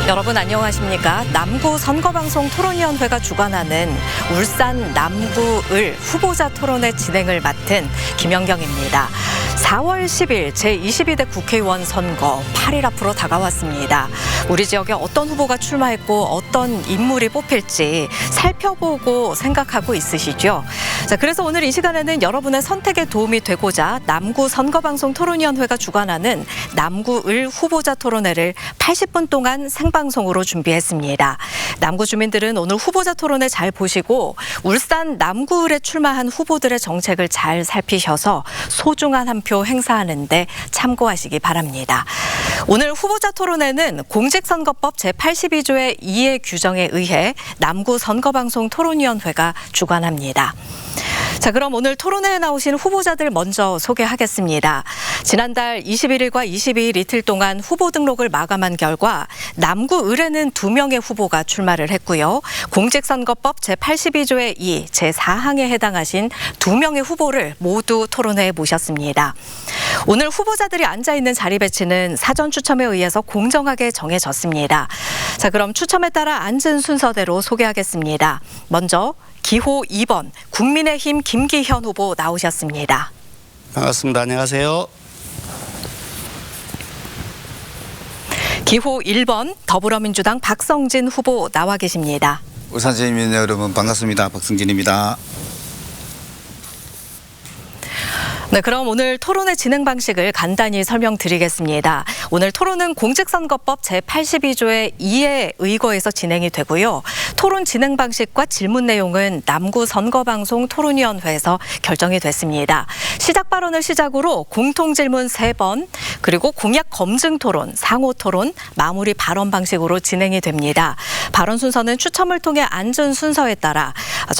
여러분 안녕하십니까? 남구 선거방송 토론위원회가 주관하는 울산 남구을 후보자 토론회 진행을 맡은 김연경입니다. 4월 10일 제22대 국회의원 선거 8일 앞으로 다가왔습니다. 우리 지역에 어떤 후보가 출마했고 어떤 인물이 뽑힐지 살펴보고 생각하고 있으시죠? 자, 그래서 오늘 이 시간에는 여러분의 선택에 도움이 되고자 남구 선거방송 토론위원회가 주관하는 남구을 후보자 토론회를 80분 동안 생방송으로 준비했습니다. 남구 주민들은 오늘 후보자 토론회 잘 보시고 울산 남구을에 출마한 후보들의 정책을 잘 살피셔서 소중한 한 표 행사하는 데 참고하시기 바랍니다. 오늘 후보자 토론회는 공직선거법 제82조의 2의 규정에 의해 남구 선거방송 토론위원회가 주관합니다. 자, 그럼 오늘 토론회에 나오신 후보자들 먼저 소개하겠습니다. 지난달 21일과 22일 이틀 동안 후보 등록을 마감한 결과 남구을에는 2명의 후보가 출마를 했고요. 공직선거법 제82조의 2, 제4항에 해당하신 2명의 후보를 모두 토론회에 모셨습니다. 오늘 후보자들이 앉아있는 자리 배치는 사전 추첨에 의해서 공정하게 정해졌습니다. 자, 그럼 추첨에 따라 앉은 순서대로 소개하겠습니다. 먼저 기호 2번 국민의힘 김기현 후보 나오셨습니다. 반갑습니다. 안녕하세요. 기호 1번 더불어민주당 박성진 후보 나와 계십니다. 울산 시민 여러분 반갑습니다. 박성진입니다. 네, 그럼 오늘 토론의 진행 방식을 간단히 설명드리겠습니다. 오늘 토론은 공직선거법 제82조의 2에 의거해서 진행이 되고요. 토론 진행 방식과 질문 내용은 남구 선거방송 토론위원회에서 결정이 됐습니다. 시작 발언을 시작으로 공통 질문 3번, 그리고 공약 검증 토론, 상호 토론, 마무리 발언 방식으로 진행이 됩니다. 발언 순서는 추첨을 통해 앉은 순서에 따라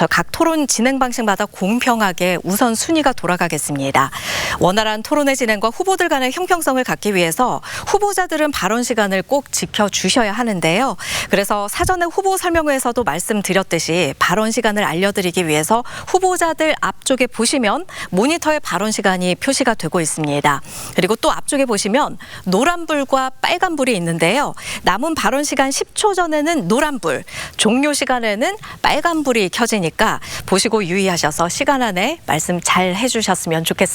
각 토론 진행 방식마다 공평하게 우선 순위가 돌아가겠습니다. 원활한 토론의 진행과 후보들 간의 형평성을 갖기 위해서 후보자들은 발언 시간을 꼭 지켜주셔야 하는데요. 그래서 사전에 후보 설명회에서도 말씀드렸듯이 발언 시간을 알려드리기 위해서 후보자들 앞쪽에 보시면 모니터에 발언 시간이 표시가 되고 있습니다. 그리고 또 앞쪽에 보시면 노란불과 빨간불이 있는데요. 남은 발언 시간 10초 전에는 노란불, 종료 시간에는 빨간불이 켜지니까 보시고 유의하셔서 시간 안에 말씀 잘 해주셨으면 좋겠습니다.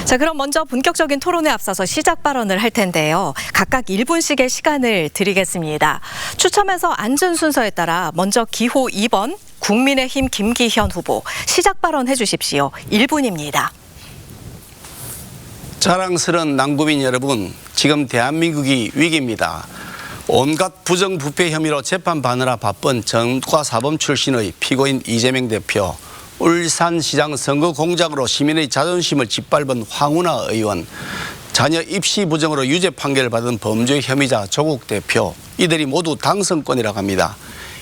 자, 그럼 먼저 본격적인 토론에 앞서서 시작 발언을 할 텐데요. 각각 1분씩의 시간을 드리겠습니다. 추첨해서 앉은 순서에 따라 먼저 기호 2번 국민의힘 김기현 후보 시작 발언해 주십시오. 1분입니다. 자랑스러운 남구민 여러분, 지금 대한민국이 위기입니다. 온갖 부정부패 혐의로 재판받느라 바쁜 전과 사범 출신의 피고인 이재명 대표, 울산시장 선거 공작으로 시민의 자존심을 짓밟은 황운하 의원, 자녀 입시 부정으로 유죄 판결을 받은 범죄 혐의자 조국 대표, 이들이 모두 당선권이라고 합니다.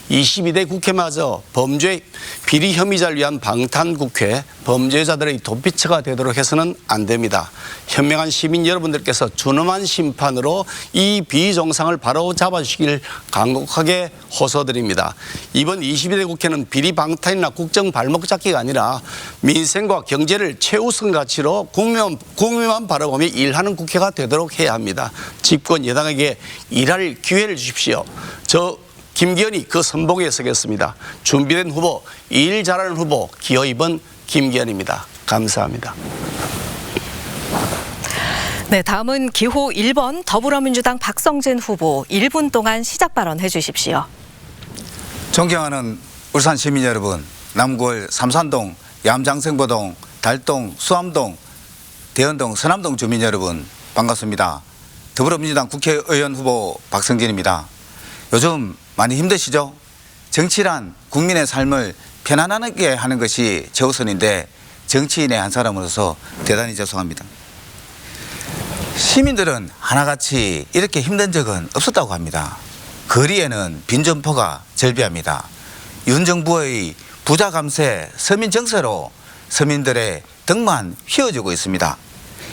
22대 국회마저 범죄 비리 혐의자를 위한 방탄국회, 범죄자들의 도피처가 되도록 해서는 안 됩니다. 현명한 시민 여러분들께서 준엄한 심판으로 이 비정상을 바로 잡아주시길 간곡하게 호소드립니다. 이번 22대 국회는 비리 방탄이나 국정 발목 잡기가 아니라 민생과 경제를 최우선 가치로 국민만 바라보며 일하는 국회가 되도록 해야 합니다. 집권 여당에게 일할 기회를 주십시오. 김기현이 그 선봉에 서겠습니다. 준비된 후보, 일 잘하는 후보, 기호 2번 김기현입니다. 감사합니다. 네, 다음은 기호 1번 더불어민주당 박성진 후보 1분 동안 시작 발언해 주십시오. 존경하는 울산 시민 여러분, 남구을 삼산동, ям장생보동, 달동, 수암동, 대연동, 서남동 주민 여러분 반갑습니다. 더불어민주당 국회의원 후보 박성진입니다. 요즘 많이 힘드시죠? 정치란 국민의 삶을 편안하게 하는 것이 최우선인데 정치인의 한 사람으로서 대단히 죄송합니다. 시민들은 하나같이 이렇게 힘든 적은 없었다고 합니다. 거리에는 빈점포가 절비합니다. 윤 정부의 부자 감세, 서민 정세로 서민들의 등만 휘어지고 있습니다.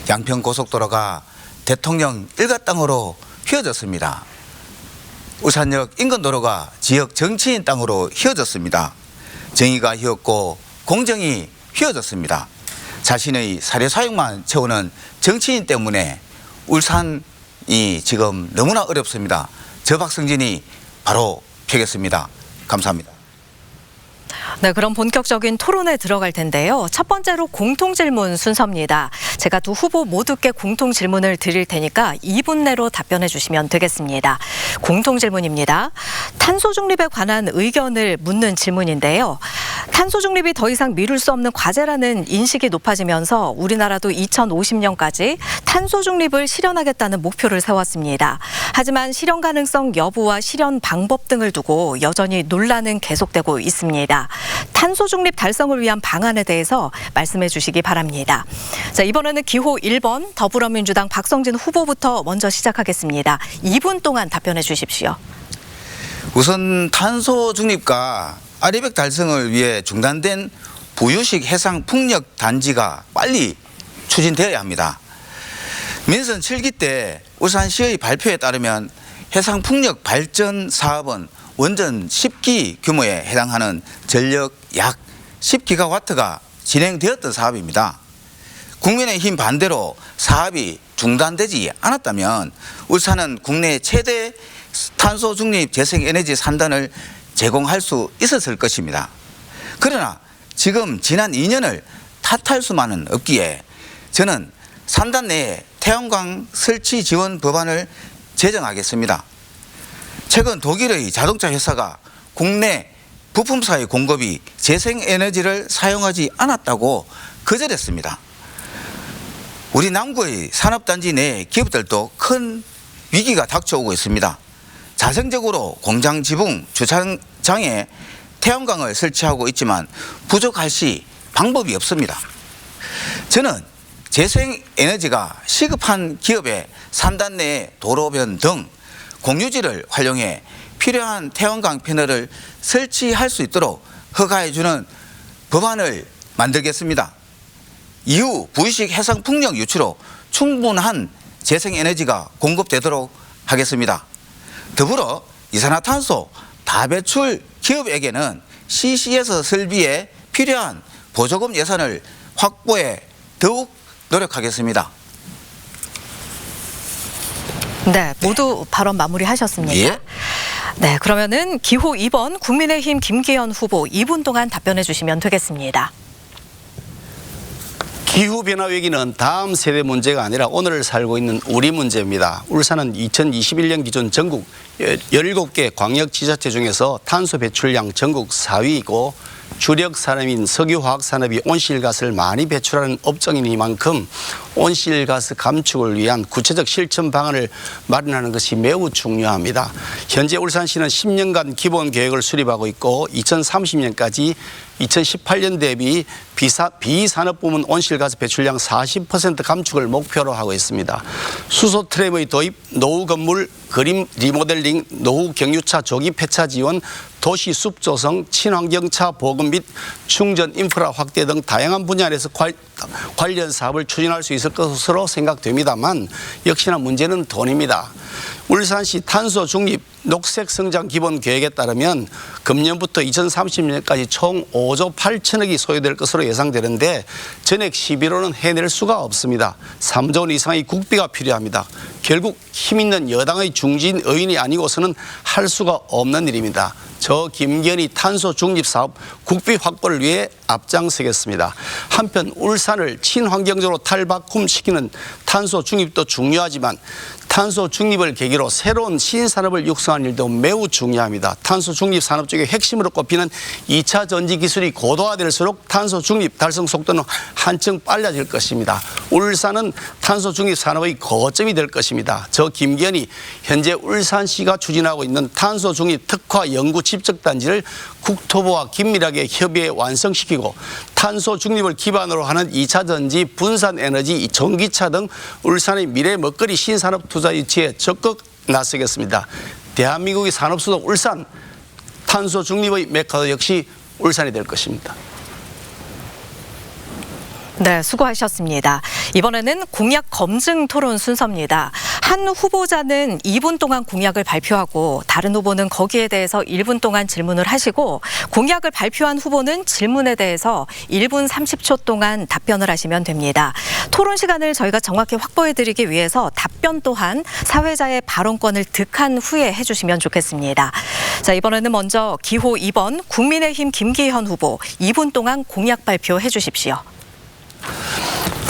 양평 고속도로가 대통령 일가 땅으로 휘어졌습니다. 울산역 인근도로가 지역 정치인 땅으로 휘어졌습니다. 정의가 휘었고 공정이 휘어졌습니다. 자신의 사료 사용만 채우는 정치인 때문에 울산이 지금 너무나 어렵습니다. 저 박성진이 바로 펴겠습니다. 감사합니다. 네, 그럼 본격적인 토론에 들어갈 텐데요. 첫 번째로 공통질문 순서입니다. 제가 두 후보 모두께 공통질문을 드릴 테니까 2분 내로 답변해 주시면 되겠습니다. 공통질문입니다. 탄소 중립에 관한 의견을 묻는 질문인데요. 탄소 중립이 더 이상 미룰 수 없는 과제라는 인식이 높아지면서 우리나라도 2050년까지 탄소 중립을 실현하겠다는 목표를 세웠습니다. 하지만 실현 가능성 여부와 실현 방법 등을 두고 여전히 논란은 계속되고 있습니다. 탄소 중립 달성을 위한 방안에 대해서 말씀해 주시기 바랍니다. 자, 이번에는 기호 1번 더불어민주당 박성진 후보부터 먼저 시작하겠습니다. 2분 동안 답변해 주십시오. 우선 탄소 중립과 아리백 달성을 위해 중단된 부유식 해상 풍력 단지가 빨리 추진되어야 합니다. 민선 7기 때 울산시의 발표에 따르면 해상 풍력 발전 사업은 원전 10기 규모에 해당하는 전력 약 10기가와트가 진행되었던 사업입니다. 국민의힘 반대로 사업이 중단되지 않았다면 울산은 국내 최대 탄소 중립 재생에너지 산단을 제공할 수 있었을 것입니다. 그러나 지금 지난 2년을 탓할 수만은 없기에 저는 산단 내에 태양광 설치 지원 법안을 제정하겠습니다. 최근 독일의 자동차 회사가 국내 부품사의 공급이 재생에너지를 사용하지 않았다고 거절했습니다. 우리 남구의 산업단지 내 기업들도 큰 위기가 닥쳐오고 있습니다. 자생적으로 공장 지붕 주차장에 태양광을 설치하고 있지만 부족할 시 방법이 없습니다. 저는 재생에너지가 시급한 기업의 산단 내 도로변 등 공유지를 활용해 필요한 태양광 패널을 설치할 수 있도록 허가해주는 법안을 만들겠습니다. 이후 부유식 해상 풍력 유치로 충분한 재생에너지가 공급되도록 하겠습니다. 더불어 이산화탄소 다배출 기업에게는 CCS 설비에 필요한 보조금 예산을 확보해 더욱 노력하겠습니다. 네, 모두 발언 마무리하셨습니까? 예. 네, 그러면은 기호 2번 국민의힘 김기현 후보 2분 동안 답변해 주시면 되겠습니다. 기후변화 위기는 다음 세대 문제가 아니라 오늘을 살고 있는 우리 문제입니다. 울산은 2021년 기준 전국 17개 광역지자체 중에서 탄소 배출량 전국 4위이고 주력 산업인 석유화학산업이 온실가스를 많이 배출하는 업종이니만큼 온실가스 감축을 위한 구체적 실천 방안을 마련하는 것이 매우 중요합니다. 현재 울산시는 10년간 기본계획을 수립하고 있고 2030년까지 2018년 대비 비산업 부문 온실가스 배출량 40% 감축을 목표로 하고 있습니다. 수소 트램의 도입, 노후 건물 그림 리모델링, 노후 경유차 조기 폐차 지원, 도시 숲 조성, 친환경차 보급 및 충전 인프라 확대 등 다양한 분야에서 관련 사업을 추진할 수 있을 것으로 생각됩니다만 역시나 문제는 돈입니다. 울산시 탄소 중립 녹색 성장 기본 계획에 따르면 금년부터 2030년까지 총 5조 8천억이 소요될 것으로 예상되는데 전액 11호는 해낼 수가 없습니다. 3조 원 이상의 국비가 필요합니다. 결국 힘 있는 여당의 중진 의원이 아니고서는 할 수가 없는 일입니다. 저 김기현이 탄소 중립 사업 국비 확보를 위해 앞장서겠습니다. 한편 울산을 친환경적으로 탈바꿈시키는 탄소 중립도 중요하지만 탄소 중립을 계기로 새로운 신산업을 육성하는 일도 매우 중요합니다. 탄소 중립 산업 쪽의 핵심으로 꼽히는 2차 전지 기술이 고도화될수록 탄소 중립 달성 속도는 한층 빨라질 것입니다. 울산은 탄소 중립 산업의 거점이 될 것입니다. 저 김기현이 현재 울산시가 추진하고 있는 탄소 중립 특화 연구 집적단지를 국토부와 긴밀하게 협의해 완성시키고 탄소 중립을 기반으로 하는 2차 전지, 분산 에너지, 전기차 등 울산의 미래 먹거리 신산업 투자 유치에 적극 나서겠습니다. 대한민국의 산업수도 울산, 탄소 중립의 메카도 역시 울산이 될 것입니다. 네, 수고하셨습니다. 이번에는 공약 검증 토론 순서입니다. 한 후보자는 2분 동안 공약을 발표하고 다른 후보는 거기에 대해서 1분 동안 질문을 하시고 공약을 발표한 후보는 질문에 대해서 1분 30초 동안 답변을 하시면 됩니다. 토론 시간을 저희가 정확히 확보해드리기 위해서 답변 또한 사회자의 발언권을 득한 후에 해주시면 좋겠습니다. 자, 이번에는 먼저 기호 2번 국민의힘 김기현 후보 2분 동안 공약 발표해 주십시오.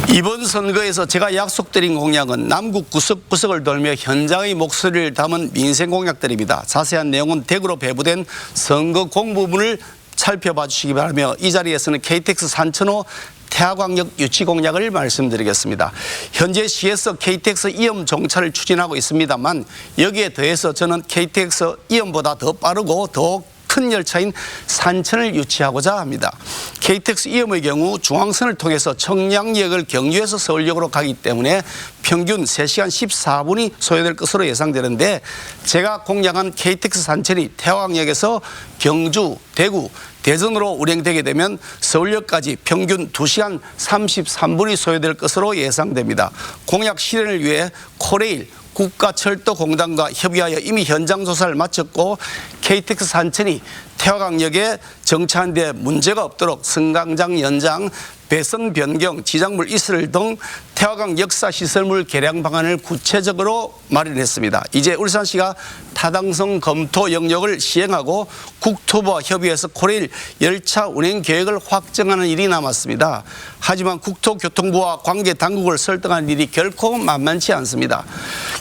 이번 선거에서 제가 약속드린 공약은 남북 구석구석을 돌며 현장의 목소리를 담은 민생 공약들입니다. 자세한 내용은 댁으로 배부된 선거 공보문을 살펴봐 주시기 바라며 이 자리에서는 KTX 산천호 태화광역 유치 공약을 말씀드리겠습니다. 현재 시에서 KTX 이염 정차를 추진하고 있습니다만 여기에 더해서 저는 KTX 이염보다 더 빠르고 더 큰 열차인 산천을 유치하고자 합니다. KTX 이염의 경우 중앙선을 통해서 청량역을 경유해서 서울역으로 가기 때문에 평균 3시간 14분이 소요될 것으로 예상되는데 제가 공약한 KTX 산천이 태화광역에서 경주, 대구, 대전으로 운행되게 되면 서울역까지 평균 2시간 33분이 소요될 것으로 예상됩니다. 공약 실현을 위해 코레일, 국가철도공단과 협의하여 이미 현장 조사를 마쳤고 KTX 산천이 태화강역에 정차한 데 문제가 없도록 승강장 연장, 배선 변경, 지장물 이슬 등 태화강 역사시설물 개량 방안을 구체적으로 마련했습니다. 이제 울산시가 타당성 검토 영역을 시행하고 국토부와 협의해서 코레일 열차 운행 계획을 확정하는 일이 남았습니다. 하지만 국토교통부와 관계 당국을 설득하는 일이 결코 만만치 않습니다.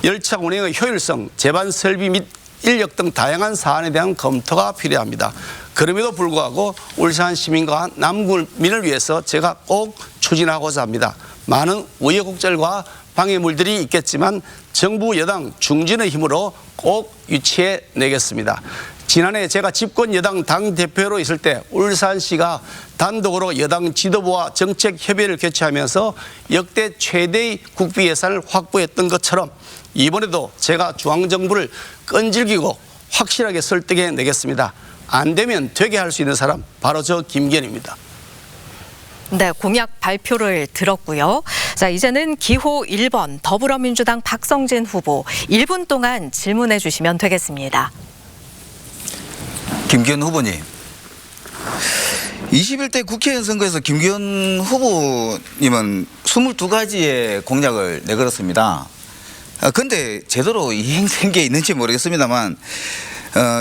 열차 운행의 효율성, 제반 설비 및 인력 등 다양한 사안에 대한 검토가 필요합니다. 그럼에도 불구하고 울산 시민과 남구민을 위해서 제가 꼭 추진하고자 합니다. 많은 우여곡절과 방해물들이 있겠지만 정부 여당 중진의 힘으로 꼭 유치해 내겠습니다. 지난해 제가 집권 여당 당대표로 있을 때 울산시가 단독으로 여당 지도부와 정책 협의를 개최하면서 역대 최대의 국비 예산을 확보했던 것처럼 이번에도 제가 중앙정부를 끈질기고 확실하게 설득해 내겠습니다. 안 되면 되게 할 수 있는 사람 바로 저 김기현입니다. 네, 공약 발표를 들었고요. 자, 이제는 기호 1번 더불어민주당 박성진 후보 1분 동안 질문해 주시면 되겠습니다. 김기현 후보님, 21대 국회의원 선거에서 김기현 후보님은 22가지의 공약을 내걸었습니다. 근데 제대로 이행된 게 있는지 모르겠습니다만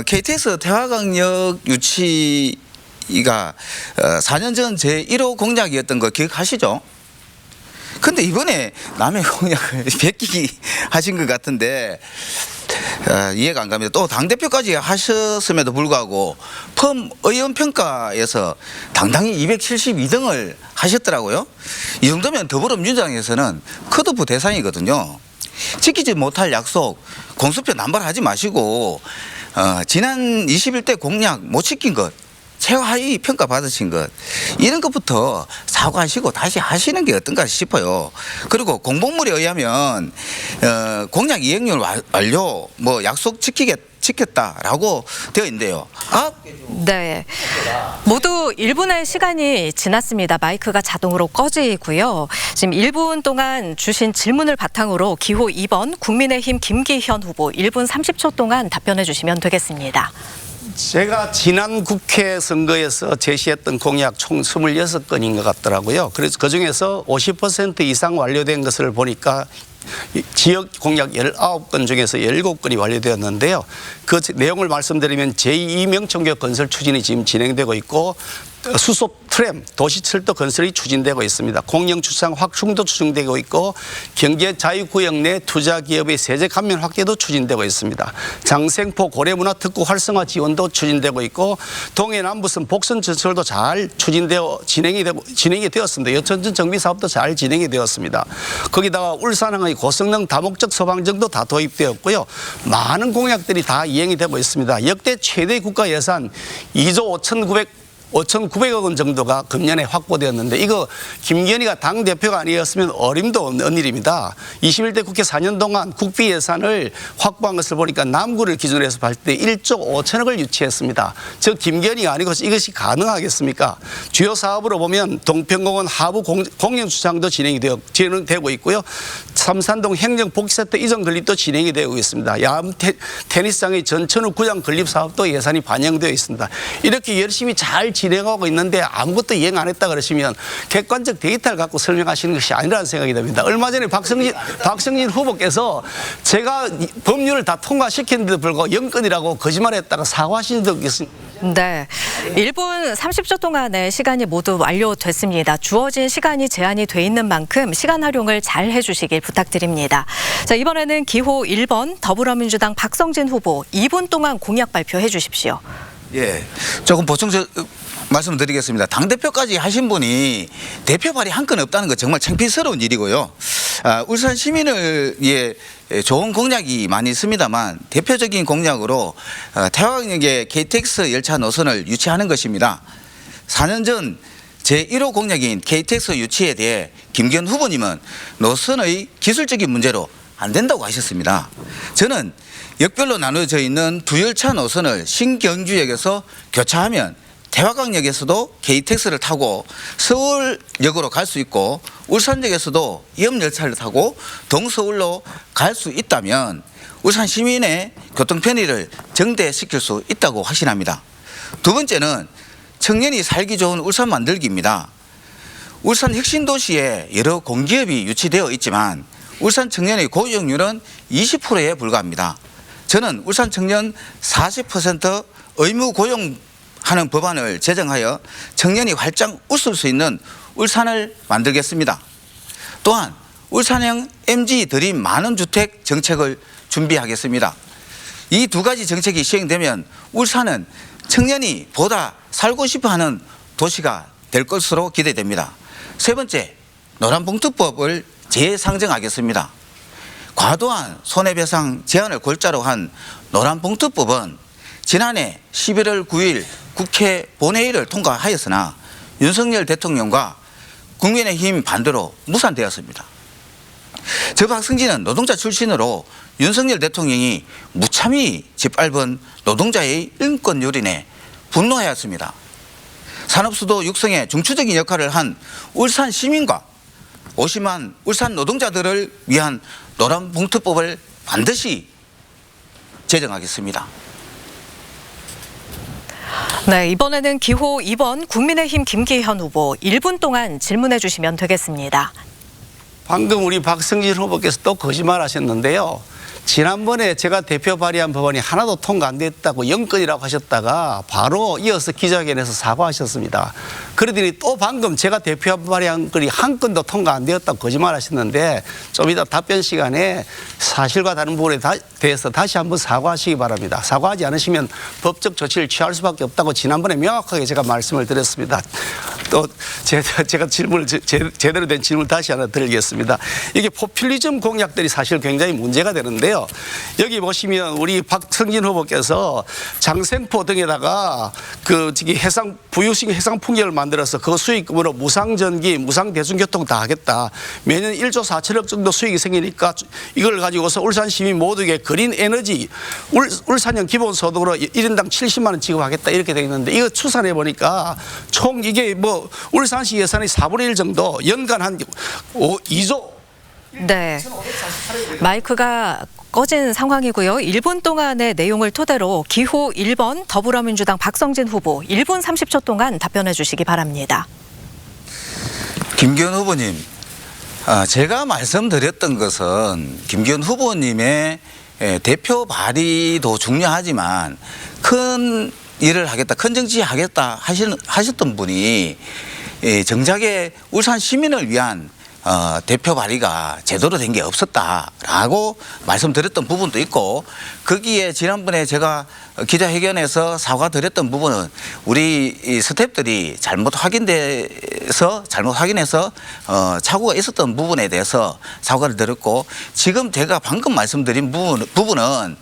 KTX 태화강역 유치가 4년 전 제1호 공약이었던 거 기억하시죠? 근데 이번에 남의 공약을 베끼기 하신 것 같은데 이해가 안 갑니다. 또 당대표까지 하셨음에도 불구하고 펌 의원평가에서 당당히 272등을 하셨더라고요. 이 정도면 더불어민주당에서는 컷오프 대상이거든요. 지키지 못할 약속, 공수표 남발하지 마시고 지난 21대 공약 못 지킨 것, 최하위 평가 받으신 것 이런 것부터 사과하시고 다시 하시는 게 어떤가 싶어요. 그리고 공보물에 의하면 공약 이행률 완료, 뭐 약속 지켰다라고 되어 있는데요. 네, 모두 1분의 시간이 지났습니다. 마이크가 자동으로 꺼지고요. 지금 1분 동안 주신 질문을 바탕으로 기호 2번 국민의힘 김기현 후보 1분 30초 동안 답변해 주시면 되겠습니다. 제가 지난 국회 선거에서 제시했던 공약 총 26건인 것 같더라고요. 그래서 그중에서 50% 이상 완료된 것을 보니까 지역 공약 19건 중에서 17건이 완료되었는데요. 그 내용을 말씀드리면 제2 명천교 건설 추진이 지금 진행되고 있고 수소 트램 도시철도 건설이 추진되고 있습니다. 공영주차장 확충도 추진되고 있고 경제 자유구역 내 투자기업의 세제 감면 확대도 추진되고 있습니다. 장생포 고래문화 특구 활성화 지원도 추진되고 있고 동해남부선 복선 전철도 잘 진행이 되었습니다. 여천전 정비 사업도 잘 진행이 되었습니다. 거기다가 울산항의 고성능 다목적 소방정도 다 도입되었고요. 많은 공약들이 다 이행이 되고 있습니다. 역대 최대 국가 예산 2조 5,900억 원 정도가 금년에 확보되었는데 이거 김건희가 당대표가 아니었으면 어림도 없는 일입니다. 21대 국회 4년 동안 국비 예산을 확보한 것을 보니까 남구를 기준으로 해서 봤을 때 1조 5천억을 유치했습니다. 즉 김건희가 아니고 이것이 가능하겠습니까? 주요 사업으로 보면 동평공원 하부 공영주차장도 진행되고 있고요. 삼산동 행정복지센터 이전 건립도 진행이 되고 있습니다. 야암 테니스장의 전천후 구장 건립 사업도 예산이 반영되어 있습니다. 이렇게 열심히 잘 진행하고 있는데 아무것도 이행 안 했다 그러시면 객관적 데이터를 갖고 설명하시는 것이 아니라는 생각이 듭니다. 얼마 전에 박성진 후보께서 제가 법률을 다 통과시켰는데도 불구하고 영건이라고 거짓말했다가 사과하신 적이 있습니다. 네, 1분 30초 동안의 시간이 모두 완료됐습니다. 주어진 시간이 제한이 돼 있는 만큼 시간 활용을 잘 해주시길 부탁드립니다. 자, 이번에는 기호 1번 더불어민주당 박성진 후보 2분 동안 공약 발표해 주십시오. 예, 조금 보충 말씀드리겠습니다. 당대표까지 하신 분이 대표 발의 한 건 없다는 거 정말 창피스러운 일이고요. 울산 시민을 위해 좋은 공약이 많이 있습니다만 대표적인 공약으로 태화역의 KTX 열차 노선을 유치하는 것입니다. 4년 전 제1호 공약인 KTX 유치에 대해 김기현 후보님은 노선의 기술적인 문제로 안 된다고 하셨습니다. 저는 역별로 나눠져 있는 두 열차 노선을 신경주역에서 교차하면 태화강역에서도 KTX를 타고 서울역으로 갈 수 있고 울산역에서도 옆열차를 타고 동서울로 갈 수 있다면 울산 시민의 교통 편의를 증대시킬 수 있다고 확신합니다. 두 번째는 청년이 살기 좋은 울산 만들기입니다. 울산 혁신도시에 여러 공기업이 유치되어 있지만 울산 청년의 고용률은 20%에 불과합니다. 저는 울산 청년 40% 의무 고용하는 법안을 제정하여 청년이 활짝 웃을 수 있는 울산을 만들겠습니다. 또한 울산형 MG 드림 만원주택 정책을 준비하겠습니다. 이 두 가지 정책이 시행되면 울산은 청년이 보다 살고 싶어하는 도시가 될 것으로 기대됩니다. 세 번째, 노란봉투법을 재상정하겠습니다. 과도한 손해배상 제한을 골자로 한 노란봉투법은 지난해 11월 9일 국회 본회의를 통과하였으나 윤석열 대통령과 국민의힘 반대로 무산되었습니다. 저 박승진은 노동자 출신으로 윤석열 대통령이 무참히 짓밟은 노동자의 인권 유린에 분노하였습니다. 산업수도 육성에 중추적인 역할을 한 울산 시민과 오심한 울산 노동자들을 위한 노란봉투법을 반드시 제정하겠습니다. 네, 이번에는 기호 2번 국민의힘 김기현 후보 1분 동안 질문해 주시면 되겠습니다. 방금 우리 박성진 후보께서 또 거짓말 하셨는데요. 지난번에 제가 대표 발의한 법안이 하나도 통과 안 됐다고 영건이라고 하셨다가 바로 이어서 기자회견에서 사과하셨습니다. 그러더니 또 방금 제가 대표 발의한 건이 한 건도 통과 안 되었다고 거짓말 하셨는데 좀 이따 답변 시간에 사실과 다른 부분에 대해서 다시 한번 사과하시기 바랍니다. 사과하지 않으시면 법적 조치를 취할 수밖에 없다고 지난번에 명확하게 제가 말씀을 드렸습니다. 또 제가 질문을 제대로 된 질문을 다시 하나 드리겠습니다. 이게 포퓰리즘 공약들이 사실 굉장히 문제가 되는데요. 여기 보시면 우리 박성진 후보께서 장생포 등에다가 그 해상 부유식 해상 풍경을 만들어서 그 수익금으로 무상전기, 무상대중교통 다 하겠다. 매년 1조 4천억 정도 수익이 생기니까 이걸 가지고서 울산 시민 모두에게 그린 에너지 울산형 기본소득으로 1인당 70만 원 지급하겠다 이렇게 되어 있는데 이거 추산해 보니까 총 이게 뭐 울산시 예산의 4분의 1 정도 연간 한 2조. 네, 마이크가 꺼진 상황이고요. 1분 동안의 내용을 토대로 기호 1번 더불어민주당 박성진 후보 1분 30초 동안 답변해 주시기 바랍니다. 김기현 후보님, 제가 말씀드렸던 것은 김기현 후보님의 대표 발의도 중요하지만 큰 일을 하겠다, 큰 정치 하겠다 하셨던 분이 정작에 울산 시민을 위한 대표 발의가 제대로 된 게 없었다라고 말씀드렸던 부분도 있고 거기에 지난번에 제가 기자회견에서 사과드렸던 부분은 우리 스태프들이 잘못 확인해서 착오가 있었던 부분에 대해서 사과를 드렸고 지금 제가 방금 말씀드린 부분은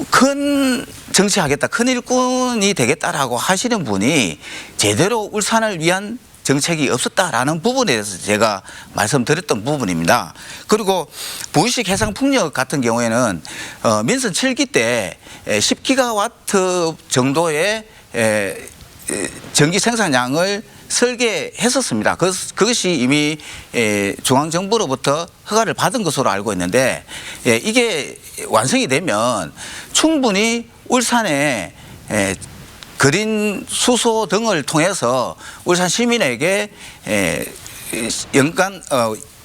큰 정치하겠다, 큰 일꾼이 되겠다라고 하시는 분이 제대로 울산을 위한 정책이 없었다라는 부분에 대해서 제가 말씀드렸던 부분입니다. 그리고 부의식 해상풍력 같은 경우에는 민선 7기 때 10기가와트 정도의 전기 생산량을 설계했었습니다. 그것이 이미 중앙정부로부터 허가를 받은 것으로 알고 있는데 이게 완성이 되면 충분히 울산에 그린 수소 등을 통해서 울산 시민에게 연간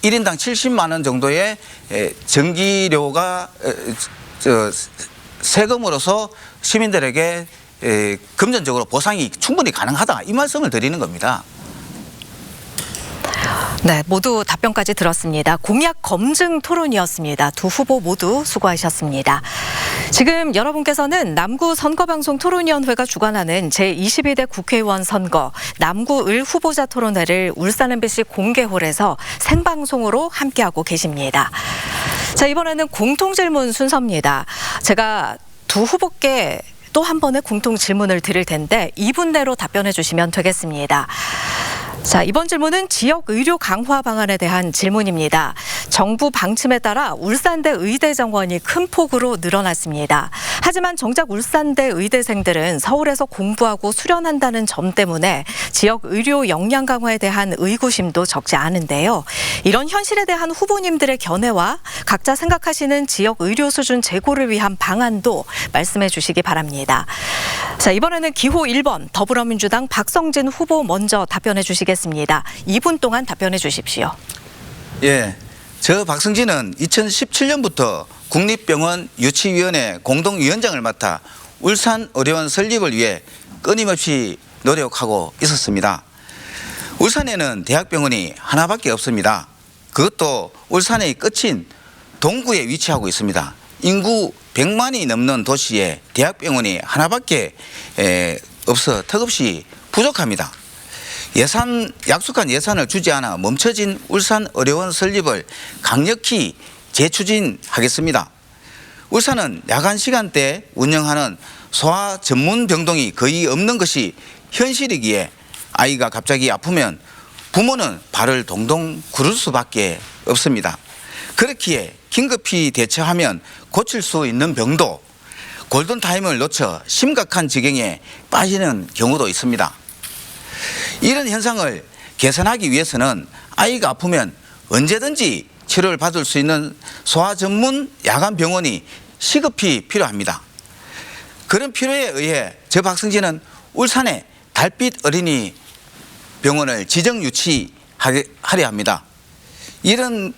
1인당 70만 원 정도의 전기료가 세금으로서 시민들에게 금전적으로 보상이 충분히 가능하다, 이 말씀을 드리는 겁니다. 네, 모두 답변까지 들었습니다. 공약 검증 토론이었습니다. 두 후보 모두 수고하셨습니다. 지금 여러분께서는 남구 선거방송 토론위원회가 주관하는 제22대 국회의원 선거 남구을 후보자 토론회를 울산 MBC 공개홀에서 생방송으로 함께하고 계십니다. 자, 이번에는 공통질문 순서입니다. 제가 두 후보께 또 한 번의 공통 질문을 드릴 텐데 2분 내로 답변해 주시면 되겠습니다. 자, 이번 질문은 지역 의료 강화 방안에 대한 질문입니다. 정부 방침에 따라 울산대 의대 정원이 큰 폭으로 늘어났습니다. 하지만 정작 울산대 의대생들은 서울에서 공부하고 수련한다는 점 때문에 지역 의료 역량 강화에 대한 의구심도 적지 않은데요. 이런 현실에 대한 후보님들의 견해와 각자 생각하시는 지역 의료 수준 제고를 위한 방안도 말씀해 주시기 바랍니다. 자, 이번에는 기호 1번 더불어민주당 박성진 후보 먼저 답변해 주시겠습니다. 2분 동안 답변해 주십시오. 예, 저 박성진은 2017년부터 국립병원 유치위원회 공동위원장을 맡아 울산의료원 설립을 위해 끊임없이 노력하고 있었습니다. 울산에는 대학병원이 하나밖에 없습니다. 그것도 울산의 끝인 동구에 위치하고 있습니다. 인구 100만이 넘는 도시에 대학병원이 하나밖에 없어 턱없이 부족합니다. 약속한 예산을 주지 않아 멈춰진 울산의료원 설립을 강력히 재추진하겠습니다. 울산은 야간 시간대 운영하는 소아 전문 병동이 거의 없는 것이 현실이기에 아이가 갑자기 아프면 부모는 발을 동동 구를 수밖에 없습니다. 그렇기에 긴급히 대처하면 고칠 수 있는 병도 골든타임을 놓쳐 심각한 지경에 빠지는 경우도 있습니다. 이런 현상을 개선하기 위해서는 아이가 아프면 언제든지 치료를 받을 수 있는 소아 전문 야간 병원이 시급히 필요합니다. 그런 필요에 의해 저 박성진은 울산에 달빛 어린이 병원을 지정 유치하려 합니다. 이는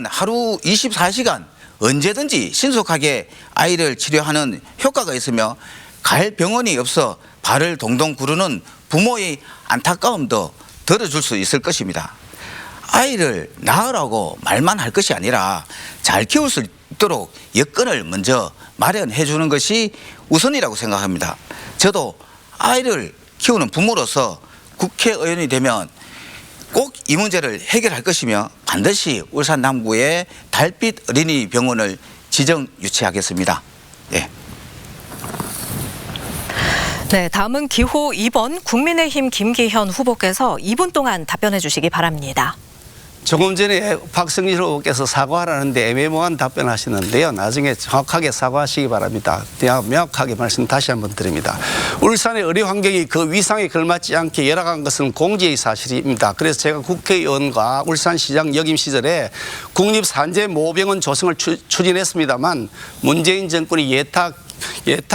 하루 24시간 언제든지 신속하게 아이를 치료하는 효과가 있으며 갈 병원이 없어 발을 동동 구르는 부모의 안타까움도 덜어줄 수 있을 것입니다. 아이를 낳으라고 말만 할 것이 아니라 잘 키울 수 있도록 여건을 먼저 마련해 주는 것이 우선이라고 생각합니다. 저도 아이를 키우는 부모로서 국회의원이 되면 꼭 이 문제를 해결할 것이며 반드시 울산 남구에 달빛 어린이 병원을 지정 유치하겠습니다. 예. 네, 다음은 기호 2번 국민의힘 김기현 후보께서 2분 동안 답변해 주시기 바랍니다. 조금 전에 박성진 후보께서 사과하라는데 애매모호한 답변하시는데요. 나중에 정확하게 사과하시기 바랍니다. 명확하게 말씀 다시 한번 드립니다. 울산의 의료 환경이 그 위상에 걸맞지 않게 열악한 것은 공지의 사실입니다. 그래서 제가 국회의원과 울산시장 역임 시절에 국립산재모병원 조성을 추진했습니다만 문재인 정권이 예탁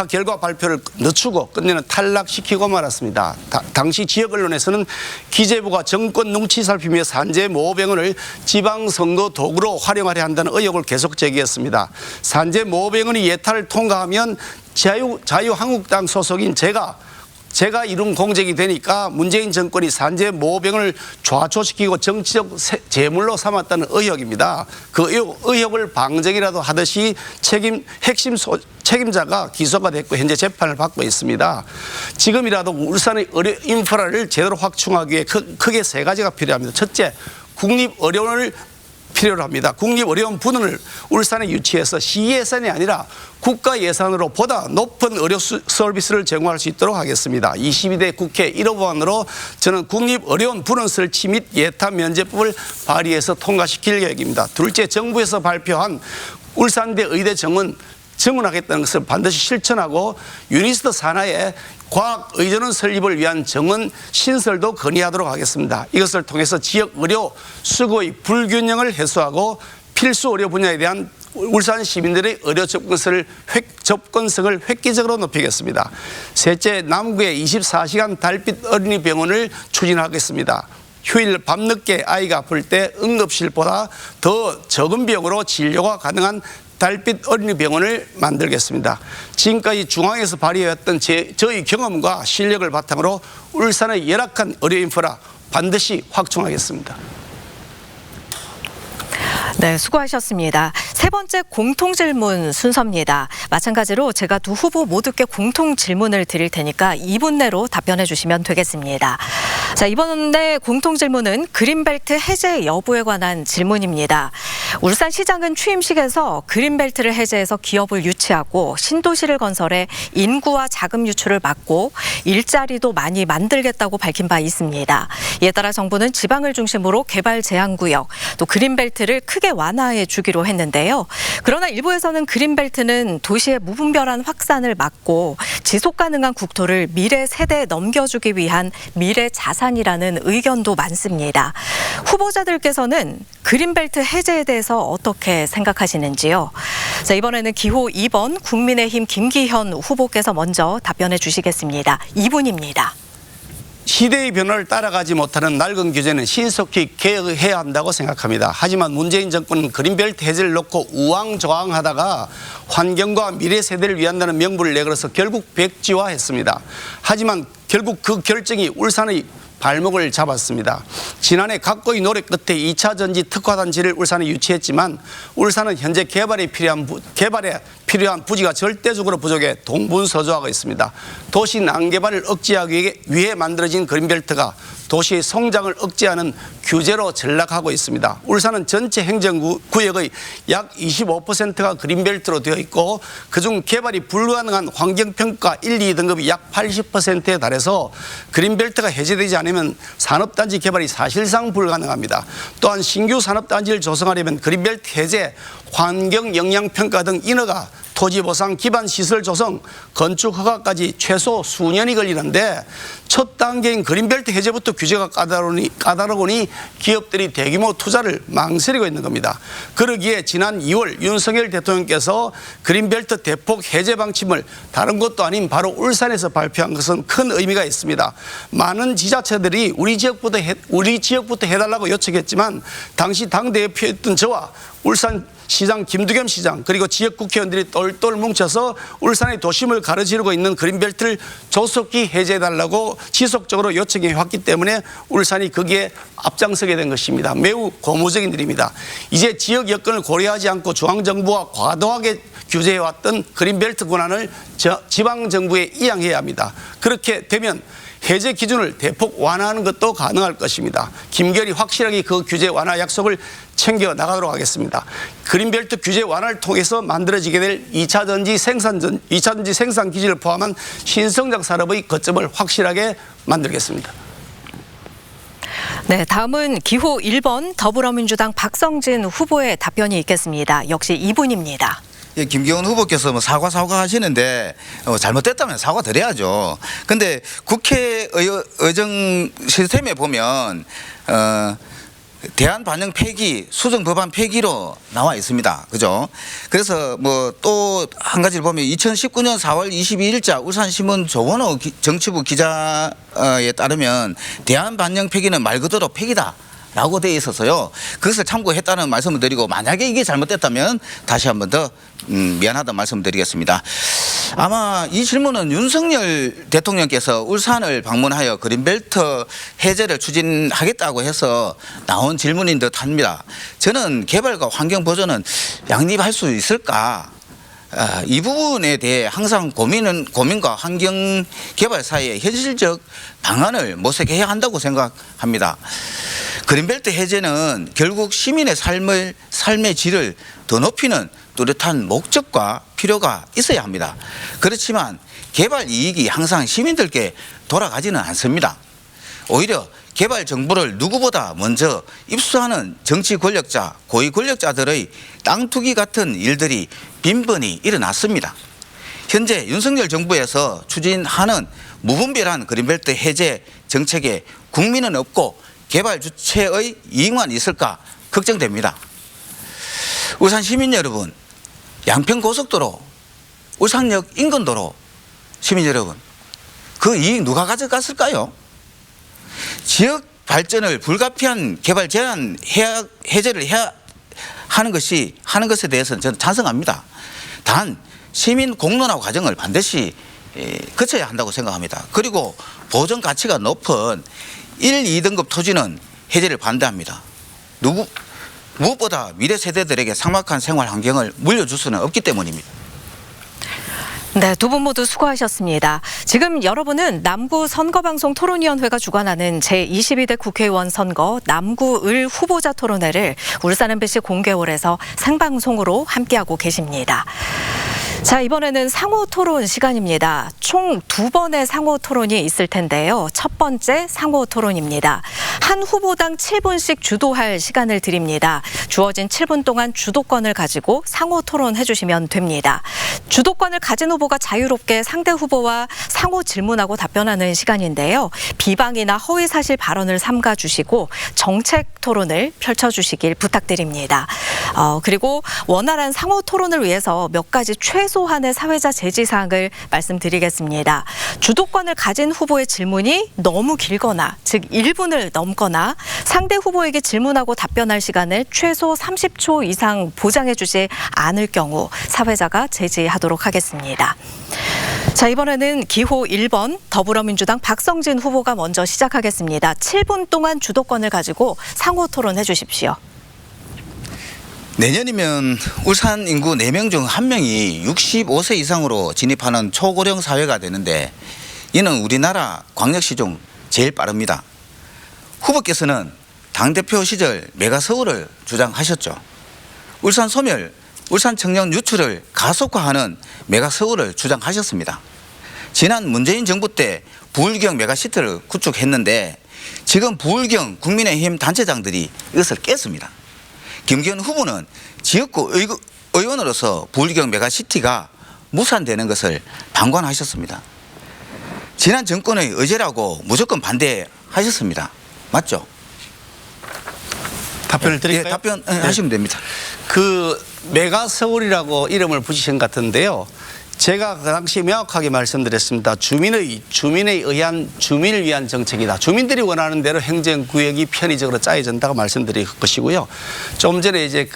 결과 발표를 늦추고 끝내는 탈락시키고 말았습니다. 당시 지역 언론에서는 기재부가 정권 눈치 살피며 산재모병원을 지방선거 도구로 활용하려 한다는 의혹을 계속 제기했습니다. 산재모병원이 예탈을 통과하면 자유한국당 소속인 제가 이룬 공적이 되니까 문재인 정권이 산재모병원을 좌초시키고 정치적 재물로 삼았다는 의혹입니다. 그 의혹을 방정이라도 하듯이 책임자가 기소가 됐고 현재 재판을 받고 있습니다. 지금이라도 울산의 의료 인프라를 제대로 확충하기 위해 크게 세 가지가 필요합니다. 첫째, 국립의료원을 필요로 합니다. 국립의료원 분원을 울산에 유치해서 시 예산이 아니라 국가 예산으로 보다 높은 의료 서비스를 제공할 수 있도록 하겠습니다. 22대 국회 1호 법안으로 저는 국립의료원 분원 설치 및 예타 면제법을 발의해서 통과시킬 계획입니다. 둘째, 정부에서 발표한 울산대 의대 정원하겠다는 것을 반드시 실천하고 유니스트 산하의 과학 의전원 설립을 위한 정원 신설도 건의하도록 하겠습니다. 이것을 통해서 지역 의료 수거의 불균형을 해소하고 필수 의료 분야에 대한 울산 시민들의 의료 접근성을 획기적으로 높이겠습니다. 셋째, 남구의 24시간 달빛 어린이병원을 추진하겠습니다. 휴일 밤늦게 아이가 아플 때 응급실보다 더 적은 비용으로 진료가 가능한 달빛 어린이병원을 만들겠습니다. 지금까지 중앙에서 발휘해왔던 저희 경험과 실력을 바탕으로 울산의 열악한 의료 인프라 반드시 확충하겠습니다. 네, 수고하셨습니다. 세 번째 공통 질문 순서입니다. 마찬가지로 제가 두 후보 모두께 공통 질문을 드릴 테니까 2분 내로 답변해 주시면 되겠습니다. 자, 이번에 공통 질문은 그린벨트 해제 여부에 관한 질문입니다. 울산시장은 취임식에서 그린벨트를 해제해서 기업을 유치하고 신도시를 건설해 인구와 자금 유출을 막고 일자리도 많이 만들겠다고 밝힌 바 있습니다. 이에 따라 정부는 지방을 중심으로 개발 제한구역, 또 그린벨트를 크게 완화해 주기로 했는데요. 그러나 일부에서는 그린벨트는 도시의 무분별한 확산을 막고 지속 가능한 국토를 미래 세대에 넘겨주기 위한 미래 자산이라는 의견도 많습니다. 후보자들께서는 그린벨트 해제에 대해서 어떻게 생각하시는지요? 자, 이번에는 기호 2번 국민의힘 김기현 후보께서 먼저 답변해 주시겠습니다. 2분입니다. 시대의 변화를 따라가지 못하는 낡은 규제는 신속히 개혁해야 한다고 생각합니다. 하지만 문재인 정권은 그린벨트 해제를 놓고 우왕좌왕하다가 환경과 미래 세대를 위한다는 명분을 내걸어서 결국 백지화했습니다. 하지만 결국 그 결정이 울산의 발목을 잡았습니다. 지난해 각고의 노력 끝에 2차 전지 특화단지를 울산에 유치했지만 울산은 현재 개발에 필요한 부지가 절대적으로 부족해 동분서주하고 있습니다. 도시 난개발을 억제하기 위해 만들어진 그린벨트가 도시의 성장을 억제하는 규제로 전락하고 있습니다. 울산은 전체 행정구역의 약 25%가 그린벨트로 되어 있고 그중 개발이 불가능한 환경평가 1, 2등급이 약 80%에 달해서 그린벨트가 해제되지 않으면 산업단지 개발이 사실상 불가능합니다. 또한 신규 산업단지를 조성하려면 그린벨트 해제, 환경영향평가 등 인허가, 토지보상, 기반시설 조성, 건축 허가까지 최소 수년이 걸리는데 첫 단계인 그린벨트 해제부터 규제가 까다로우니 기업들이 대규모 투자를 망설이고 있는 겁니다. 그러기에 지난 2월 윤석열 대통령께서 그린벨트 대폭 해제 방침을 다른 곳도 아닌 바로 울산에서 발표한 것은 큰 의미가 있습니다. 많은 지자체들이 우리 지역부터 해달라고 요청했지만 당시 당대표였던 저와 울산시장 김두겸 시장 그리고 지역 국회의원들이 똘똘 뭉쳐서 울산의 도심을 가로지르고 있는 그린벨트를 조속히 해제해달라고 지속적으로 요청해 왔기 때문에 울산이 거기에 앞장서게 된 것입니다. 매우 고무적인 일입니다. 이제 지역 여건을 고려하지 않고 중앙정부가 과도하게 규제해왔던 그린벨트 권한을 지방정부에 이양해야 합니다. 그렇게 되면 해제 기준을 대폭 완화하는 것도 가능할 것입니다. 김결이 확실하게 그 규제 완화 약속을 챙겨 나가도록 하겠습니다. 그린벨트 규제 완화를 통해서 만들어지게 될 2차 전지 생산 기지를 포함한 신성장 산업의 거점을 확실하게 만들겠습니다. 네, 다음은 기호 1번 더불어민주당 박성진 후보의 답변이 있겠습니다. 역시 2분입니다. 예, 김기현 후보께서 뭐 사과 하시는데 잘못됐다면 사과 드려야죠. 근데 국회 의정 시스템에 보면 대안 반영 폐기, 수정 법안 폐기로 나와 있습니다. 그죠? 그래서 뭐 또 한 가지를 보면 2019년 4월 22일자 울산신문 조원호 정치부 기자에 따르면 대안 반영 폐기는 말 그대로 폐기다. 라고 되어 있어서요. 그것을 참고했다는 말씀을 드리고 만약에 이게 잘못됐다면 다시 한 번 더 미안하다는 말씀을 드리겠습니다. 아마 이 질문은 윤석열 대통령께서 울산을 방문하여 그린벨트 해제를 추진하겠다고 해서 나온 질문인 듯 합니다. 저는 개발과 환경 보전은 양립할 수 있을까? 이 부분에 대해 항상 고민과 환경 개발 사이에 현실적 방안을 모색해야 한다고 생각합니다. 그린벨트 해제는 결국 시민의 삶의 질을 더 높이는 뚜렷한 목적과 필요가 있어야 합니다. 그렇지만 개발 이익이 항상 시민들께 돌아가지는 않습니다. 오히려 개발 정보를 누구보다 먼저 입수하는 정치 권력자, 고위 권력자들의 땅 투기 같은 일들이 빈번히 일어났습니다. 현재 윤석열 정부에서 추진하는 무분별한 그린벨트 해제 정책에 국민은 없고 개발 주체의 이익만 있을까 걱정됩니다. 울산 시민 여러분, 양평고속도로, 울산역 인근도로 시민 여러분, 그 이익 누가 가져갔을까요? 지역 발전을 불가피한 개발 제한 해제를 해야 하는 것에 대해서는 저는 찬성합니다. 단 시민 공론화 과정을 반드시 거쳐야 한다고 생각합니다. 그리고 보전 가치가 높은 1, 2등급 토지는 해제를 반대합니다. 무엇보다 미래 세대들에게 삭막한 생활 환경을 물려줄 수는 없기 때문입니다. 네, 두 분 모두 수고하셨습니다. 지금 여러분은 남구 선거방송 토론위원회가 주관하는 제22대 국회의원 선거 남구을 후보자 토론회를 울산 MBC 공개홀에서 생방송으로 함께하고 계십니다. 자, 이번에는 상호 토론 시간입니다. 총 2번의 상호 토론이 있을 텐데요. 첫 번째 상호 토론입니다. 한 후보당 7분씩 주도할 시간을 드립니다. 주어진 7분 동안 주도권을 가지고 상호 토론해 주시면 됩니다. 주도권을 가진 후보가 자유롭게 상대 후보와 상호 질문하고 답변하는 시간인데요. 비방이나 허위사실 발언을 삼가 주시고 정책 토론을 펼쳐주시길 부탁드립니다. 그리고 원활한 상호 토론을 위해서 몇 가지 최소한의 사회자 제지 사항을 말씀드리겠습니다. 주도권을 가진 후보의 질문이 너무 길거나, 즉 1분을 넘거나 상대 후보에게 질문하고 답변할 시간을 최소 30초 이상 보장해 주지 않을 경우 사회자가 제지하도록 하겠습니다. 자, 이번에는 기호 1번 더불어민주당 박성진 후보가 먼저 시작하겠습니다. 7분 동안 주도권을 가지고 상호 토론해 주십시오. 내년이면 울산 인구 4명 중 1명이 65세 이상으로 진입하는 초고령 사회가 되는데 이는 우리나라 광역시 중 제일 빠릅니다. 후보께서는 당대표 시절 메가서울을 주장하셨죠. 울산 소멸, 울산 청년 유출을 가속화하는 메가서울을 주장하셨습니다. 지난 문재인 정부 때 부울경 메가시티를 구축했는데 지금 부울경 국민의힘 단체장들이 이것을 깼습니다. 김기현 후보는 지역구 의원으로서 부울경 메가시티가 무산되는 것을 방관하셨습니다. 지난 정권의 의제라고 무조건 반대하셨습니다. 맞죠? 답변을 드릴까요? 네, 답변하시면 됩니다. 그 메가서울이라고 이름을 붙이신 것 같은데요. 제가 그 당시 명확하게 말씀드렸습니다. 주민을 위한 정책이다. 주민들이 원하는 대로 행정구역이 편의적으로 짜여진다고 말씀드릴 것이고요. 좀 전에 이제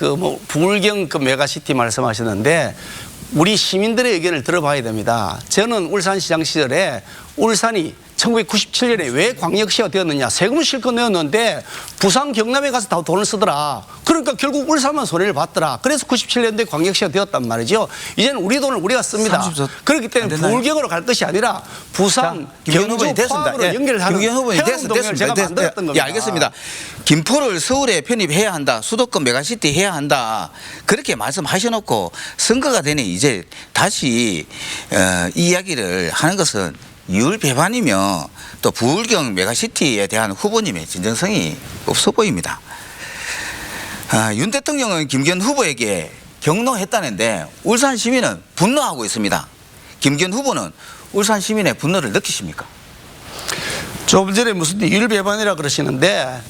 부울경 메가시티 말씀하셨는데 우리 시민들의 의견을 들어봐야 됩니다. 저는 울산시장 시절에 울산이 1997년에 왜 광역시가 되었느냐. 세금을 실컷 내었는데 부산 경남에 가서 다 돈을 쓰더라. 그러니까 결국 울산만 손해를 봤더라. 그래서 97년도에 광역시가 되었단 말이죠. 이제는 우리 돈을 우리가 씁니다. 그렇기 때문에 부울경으로 갈 것이 아니라 부산, 경주, 포항으로 연결하는 해운동을 제가 만들었던 겁니다. 예, 알겠습니다. 김포를 서울에 편입해야 한다. 수도권 메가시티 해야 한다. 그렇게 말씀하셔놓고 선거가 되니 이제 다시 이 이야기를 하는 것은 이율배반이며 또 부울경 메가시티에 대한 후보님의 진정성이 없어 보입니다. 윤 대통령은 김기현 후보에게 경로했다는데 울산 시민은 분노하고 있습니다. 김기현 후보는 울산 시민의 분노를 느끼십니까? 좀 전에 무슨 이율배반이라 그러시는데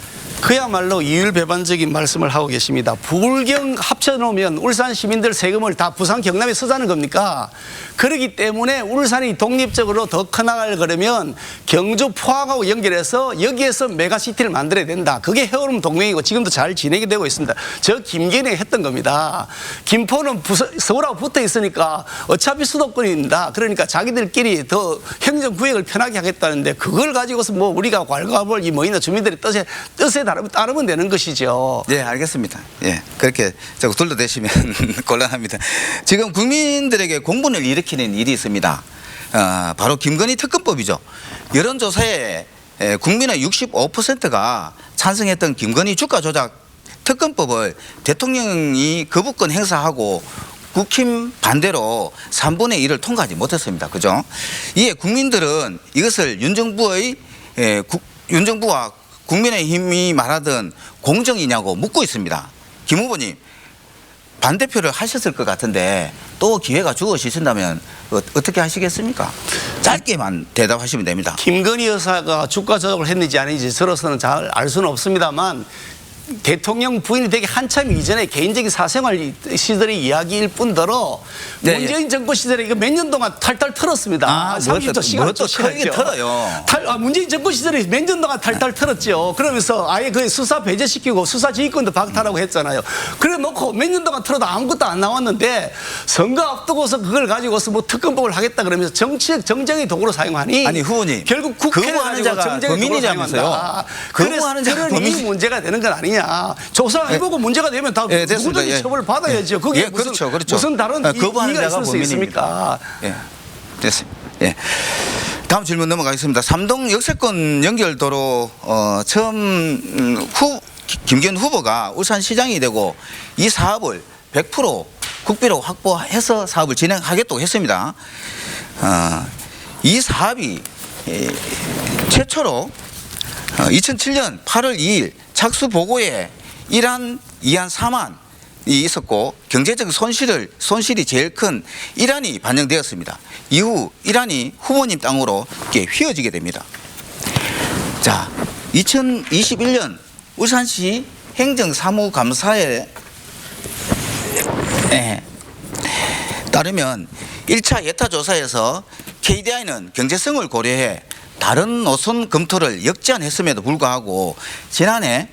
그야말로 이율배반적인 말씀을 하고 계십니다. 부울경 합쳐놓으면 울산 시민들 세금을 다 부산 경남에 쓰자는 겁니까? 그렇기 때문에 울산이 독립적으로 더 커나갈 거려면 경주 포항하고 연결해서 여기에서 메가시티를 만들어야 된다. 그게 해오름 동맹이고 지금도 잘 진행이 되고 있습니다. 저 김기현이 했던 겁니다. 김포는 서울하고 붙어 있으니까 어차피 수도권입니다. 그러니까 자기들끼리 더 행정구역을 편하게 하겠다는데 그걸 가지고서 우리가 괄가볼 이 주민들의 뜻에 따르면 되는 것이죠. 예, 알겠습니다. 예, 그렇게 자꾸 둘러대시면 곤란합니다. 지금 국민들에게 공분을 일으키는 일이 있습니다. 바로 김건희 특검법이죠. 여론조사에 국민의 65%가 찬성했던 김건희 주가 조작 특검법을 대통령이 거부권 행사하고 국힘 반대로 3분의 1을 통과하지 못했습니다. 그죠? 이에 국민들은 이것을 윤정부와 국민의힘이 말하던 공정이냐고 묻고 있습니다. 김 후보님, 반대표를 하셨을 것 같은데 또 기회가 주어지신다면 어떻게 하시겠습니까? 짧게만 대답하시면 됩니다. 김건희 여사가 주가 조작을 했는지 아닌지 저로서는 잘 알 수는 없습니다만 대통령 부인이 되기 한참 이전에 개인적인 사생활 시절의 이야기일 뿐더러 네, 문재인 정부 시절에 이거 몇 년 동안 탈탈 털었습니다. 30초 시간을 또 크게 털어요. 문재인 정부 시절에 몇 년 동안 탈탈 털었죠. 그러면서 아예 그 수사 배제시키고 수사 지휘권도 박탈하고 했잖아요. 그래 놓고 몇 년 동안 털어도 아무것도 안 나왔는데 선거 앞두고서 그걸 가지고서 뭐 특검법을 하겠다 그러면서 정치적 정쟁의 도구로 사용하니 아니 후보님, 결국 국회를 거부하는 자가 범인이자면서요. 거부하는 자가 범인이 문제가 되는 건 아니냐. 조사해보고 문제가 되면 다 누구든지 처벌을 받아야죠. 그게 무슨 다른 거부하는 이유가 자가 있을 수 있습니까? 예, 됐습니다. 예. 다음 질문 넘어가겠습니다. 삼동 역세권 연결도로 처음 김기현 후보가 울산시장이 되고 이 사업을 100% 국비로 확보해서 사업을 진행하겠다고 했습니다. 이 사업이 최초로 2007년 8월 2일 착수 보고에 1안, 2안, 3안이 있었고 경제적 손실이 제일 큰 1안이 반영되었습니다. 이후 1안이 후보님 땅으로 이렇게 휘어지게 됩니다. 자, 2021년 울산시 행정사무감사에 따르면 1차 예타조사에서 KDI는 경제성을 고려해 다른 노선 검토를 역제안했음에도 불구하고 지난해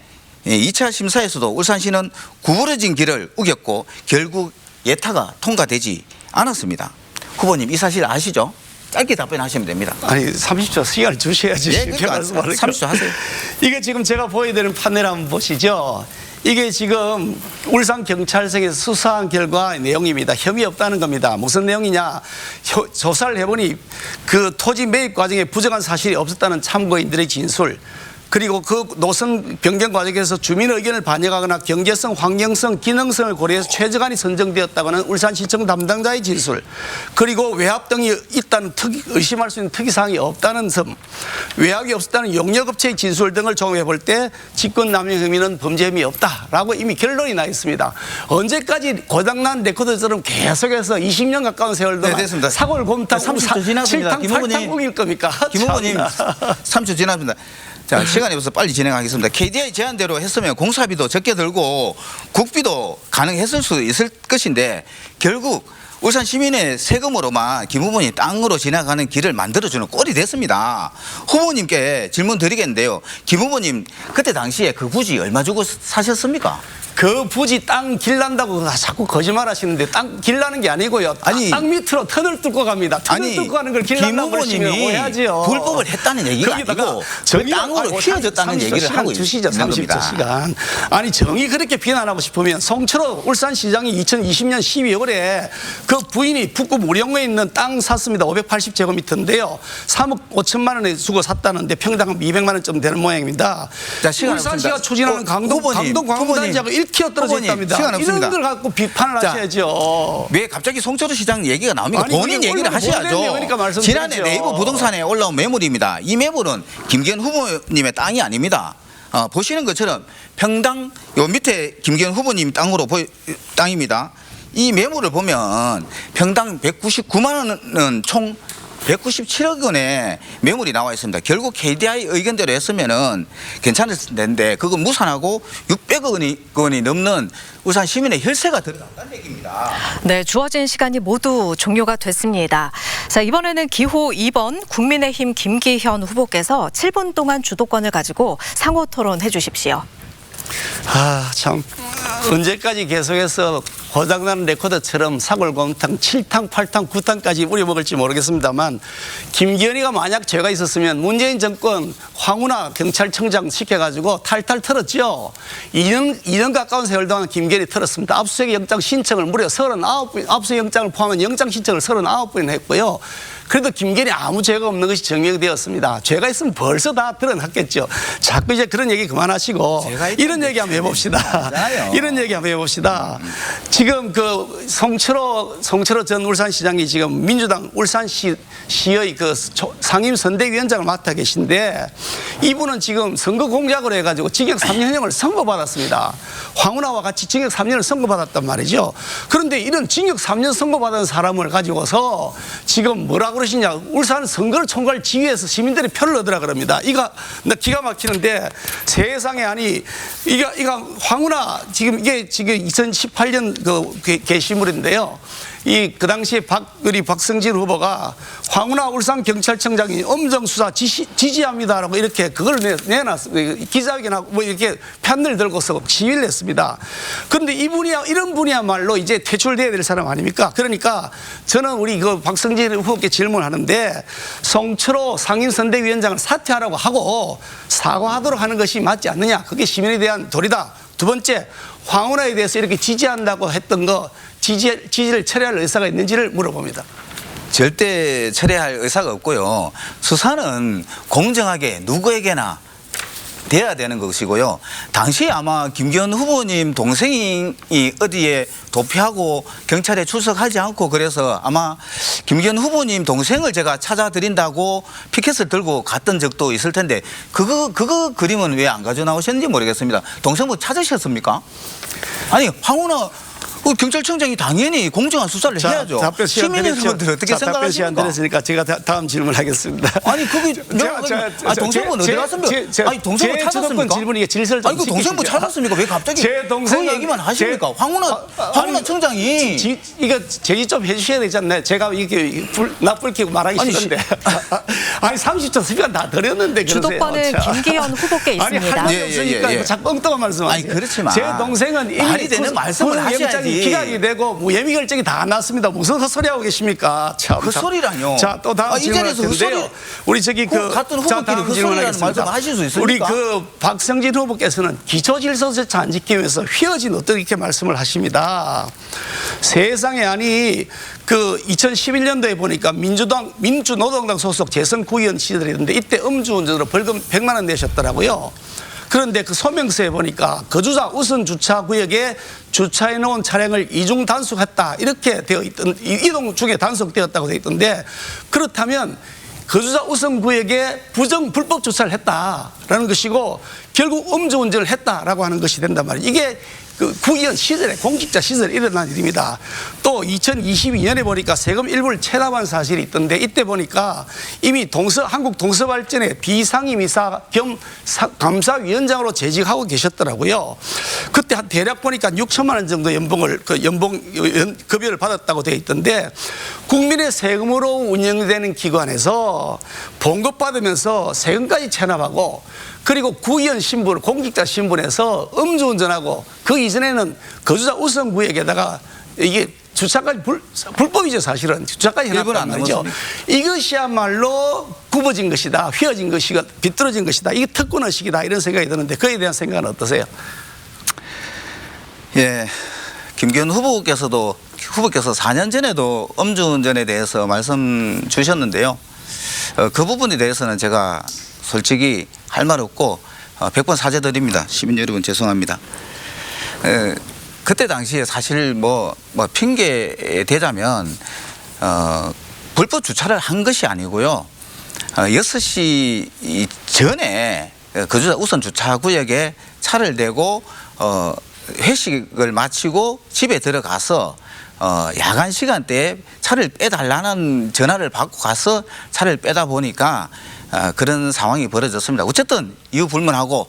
2차 심사에서도 울산시는 구부러진 길을 우겼고 결국 예타가 통과되지 않았습니다. 후보님 이 사실 아시죠? 짧게 답변하시면 됩니다. 아니 30초 시간을 주셔야지. 네, 그러니까 30초 하세요. 이게 지금 제가 보여드리는 판넬 한번 보시죠. 이게 지금 울산경찰청에서 수사한 결과 내용입니다. 혐의 없다는 겁니다. 무슨 내용이냐. 조사를 해보니 그 토지 매입 과정에 부정한 사실이 없었다는 참고인들의 진술, 그리고 그 노선 변경 과정에서 주민 의견을 반영하거나 경제성, 환경성, 기능성을 고려해서 최저간이 선정되었다고는 울산시청 담당자의 진술, 그리고 외압 등이 있다는 의심할 수 있는 특이사항이 없다는 점, 외압이 없었다는 용역업체의 진술 등을 종합해 볼 때 직권남용 혐의는 범죄 혐의 없다라고 이미 결론이 나 있습니다. 언제까지 고장난 레코드처럼 계속해서 20년 가까운 세월 동안 됐습니다. 사고를 곰탕 30초 지났습니다. 김 후보님, 일 겁니까? 김 후보님 3초 지났습니다. 자, 시간이 없어서 빨리 진행하겠습니다. KDI 제안대로 했으면 공사비도 적게 들고 국비도 가능했을 수 있을 것인데 결국 울산 시민의 세금으로만 김 후보님 땅으로 지나가는 길을 만들어주는 꼴이 됐습니다. 후보님께 질문 드리겠는데요. 김 후보님 그때 당시에 그 부지 얼마 주고 사셨습니까? 그 부지 땅 길난다고 자꾸 거짓말 하시는데 땅 길나는 게 아니고요. 아니, 땅 밑으로 터널 뚫고 갑니다. 터널 뚫고 가는 걸 길난다고 그러시면 오해하죠. 불법을 했다는 얘기가 아니고 그 땅으로 휘어졌다는 얘기를 하고 주시죠. 있는 30초 겁니다. 시간. 아니 정의 그렇게 비난하고 싶으면 송철호 울산시장이 2020년 12월에 그 부인이 북구 무령에 있는 땅 샀습니다. 580제곱미터인데요. 3억 5천만 원에 주고 샀다는데 평당 200만 원쯤 되는 모양입니다. 자, 시간 울산시가 없습니다. 추진하는 강동광단지하고 1km 떨어져 있답니다. 시간 없습니다. 이런 걸 갖고 비판을 하셔야죠. 왜 갑자기 송철호 시장 얘기가 나옵니까? 아니, 본인 얘기를 하셔야죠. 그러니까 지난해 네이버 부동산에 올라온 매물입니다. 이 매물은 김기현 후보님의 땅이 아닙니다. 보시는 것처럼 평당 요 밑에 김기현 후보님 땅입니다. 이 매물을 보면 평당 199만 원은 총 197억 원의 매물이 나와 있습니다. 결국 KDI 의견대로 했으면은 괜찮을 텐데 그거 무산하고 600억 원이 넘는 울산 시민의 혈세가 들어갔다는 얘기입니다. 네, 주어진 시간이 모두 종료가 됐습니다. 자, 이번에는 기호 2번 국민의힘 김기현 후보께서 7분 동안 주도권을 가지고 상호 토론해 주십시오. 참 언제까지 계속해서 고장난 레코드처럼 사골곰탕 7탕, 8탕, 9탕까지 우려 먹을지 모르겠습니다만 김기현이가 만약 죄가 있었으면 문재인 정권 황운하 경찰청장 시켜가지고 탈탈 털었죠. 2년 가까운 세월 동안 김기현이 털었습니다. 압수수색 영장 신청을 무려 39번, 압수수색 영장을 포함한 영장 신청을 39번이나 했고요. 그래도 김기현이 아무 죄가 없는 것이 증명되었습니다. 죄가 있으면 벌써 다 드러났겠죠. 자꾸 이제 그런 얘기 그만하시고 이런 얘기 한번 해봅시다. 이런 얘기 한번 해봅시다. 지금 그 송철호 전 울산시장이 지금 민주당 울산시의 그 상임선대위원장을 맡아 계신데 이분은 지금 선거 공작을 해가지고 징역 3년형을 선고받았습니다. 황운하와 같이 징역 3년을 선고받았단 말이죠. 그런데 이런 징역 3년 선고받은 사람을 가지고서 지금 뭐라고 그러시냐. 울산 선거를 총괄 지휘해서 시민들이 표를 얻으라 그럽니다. 이거 기가 막히는데 세상에 아니 이가 황운하 지금 이게 지금 2018년 그 게시물인데요. 그 당시에 우리 박성진 후보가 황운하 울산경찰청장이 엄정 수사 지지합니다라고 이렇게 그걸 내놨습니다. 기자회견하고 뭐 이렇게 편을 들고서 시위를 했습니다. 그런데 이런 분이야말로 이제 퇴출돼야 될 사람 아닙니까? 그러니까 저는 우리 그 박성진 후보께 질문하는데 송철호 상임선대위원장을 사퇴하라고 하고 사과하도록 하는 것이 맞지 않느냐? 그게 시민에 대한 도리다. 두 번째, 황운하에 대해서 이렇게 지지한다고 했던 거 지지를 철회할 의사가 있는지를 물어봅니다. 절대 철회할 의사가 없고요. 수사는 공정하게 누구에게나 돼야 되는 것이고요. 당시에 아마 김기현 후보님 동생이 어디에 도피하고 경찰에 출석하지 않고 그래서 아마 김기현 후보님 동생을 제가 찾아드린다고 피켓을 들고 갔던 적도 있을 텐데 그거 그림은 왜 안 가져 나오셨는지 모르겠습니다. 동생 뭐 찾으셨습니까? 아니 황운하 경찰청장이 당연히 공정한 수사를 해야죠. 시민 여러분들 어떻게 생각하십니까? 답변 시간 드렸으니까 제가 다음 질문하겠습니다. 아니 그게 동생분 어디 갔습니까? 아니 동생분 찾았습니까? 질문이 질서를 좀 아니 그 동생분 찾았습니까? 왜 갑자기 그 얘기만 하십니까? 황운하 청장이 이거 제기 좀 해주셔야 되지 않나요? 제가 이게 납불 켜고 말하기 싫은데 아니 30초 시간 다 드렸는데 주도권은 김기현 후보께 있습니다. 아니 할 말 없으니까 자꾸 엉뚱한 말씀하세요. 아니 그렇지만 제 동생은 이미 말이 되는 말씀을 하셔야지. 기각이 되고 뭐 예미 결정이 다 났습니다. 무슨 헛소리 하고 계십니까? 참, 그 소리라뇨. 자, 또 다음 질문할 텐데요. 우리 저기 같은 후보끼리 그 소리라는 말씀 하실 수 있습니까? 우리 그 박성진 후보께서는 기초질서조차 안 지키면서 휘어진 어떻게 이렇게 말씀을 하십니다. 세상에 아니 그 2011년도에 보니까 민주노동당 소속 재선 구의원 시절이었는데 이때 음주운전으로 벌금 100만 원 내셨더라고요. 그런데 그 소명서에 보니까 거주자 우선 주차 구역에 주차해 놓은 차량을 이중 단속했다 이렇게 되어 있던 이동 중에 단속되었다고 되어 있던데 그렇다면 거주자 우선 구역에 불법 주차를 했다라는 것이고 결국 음주운전을 했다라고 하는 것이 된단 말이에요. 이게 그 구의원 시절에 공직자 시절에 일어난 일입니다. 또 2022년에 보니까 세금 일부를 체납한 사실이 있던데 이때 보니까 이미 한국 동서발전의 비상임이사 겸 감사위원장으로 재직하고 계셨더라고요. 그때 한 대략 보니까 6천만 원 정도 급여를 받았다고 되어 있던데 국민의 세금으로 운영되는 기관에서 봉급 받으면서 세금까지 체납하고 그리고 구의원 신분, 공직자 신분에서 음주운전하고 그 이전에는 거주자 우선 구역에다가 이게 주차까지 불법이죠 사실은. 주차까지 해놨단 말이죠. 이것이야말로 굽어진 것이다, 휘어진 것이다, 비뚤어진 것이다. 이게 특권의식이다 이런 생각이 드는데 그에 대한 생각은 어떠세요? 예, 김기현 후보께서 4년 전에도 음주운전에 대해서 말씀 주셨는데요. 그 부분에 대해서는 제가 솔직히 할 말 없고 100번 사죄드립니다. 시민 여러분 죄송합니다. 그때 당시에 사실 뭐 핑계 대자면 불법 주차를 한 것이 아니고요. 6시 전에 거주자 우선 주차구역에 차를 대고 회식을 마치고 집에 들어가서 야간 시간대에 차를 빼달라는 전화를 받고 가서 차를 빼다 보니까 그런 상황이 벌어졌습니다. 어쨌든 이유 불문하고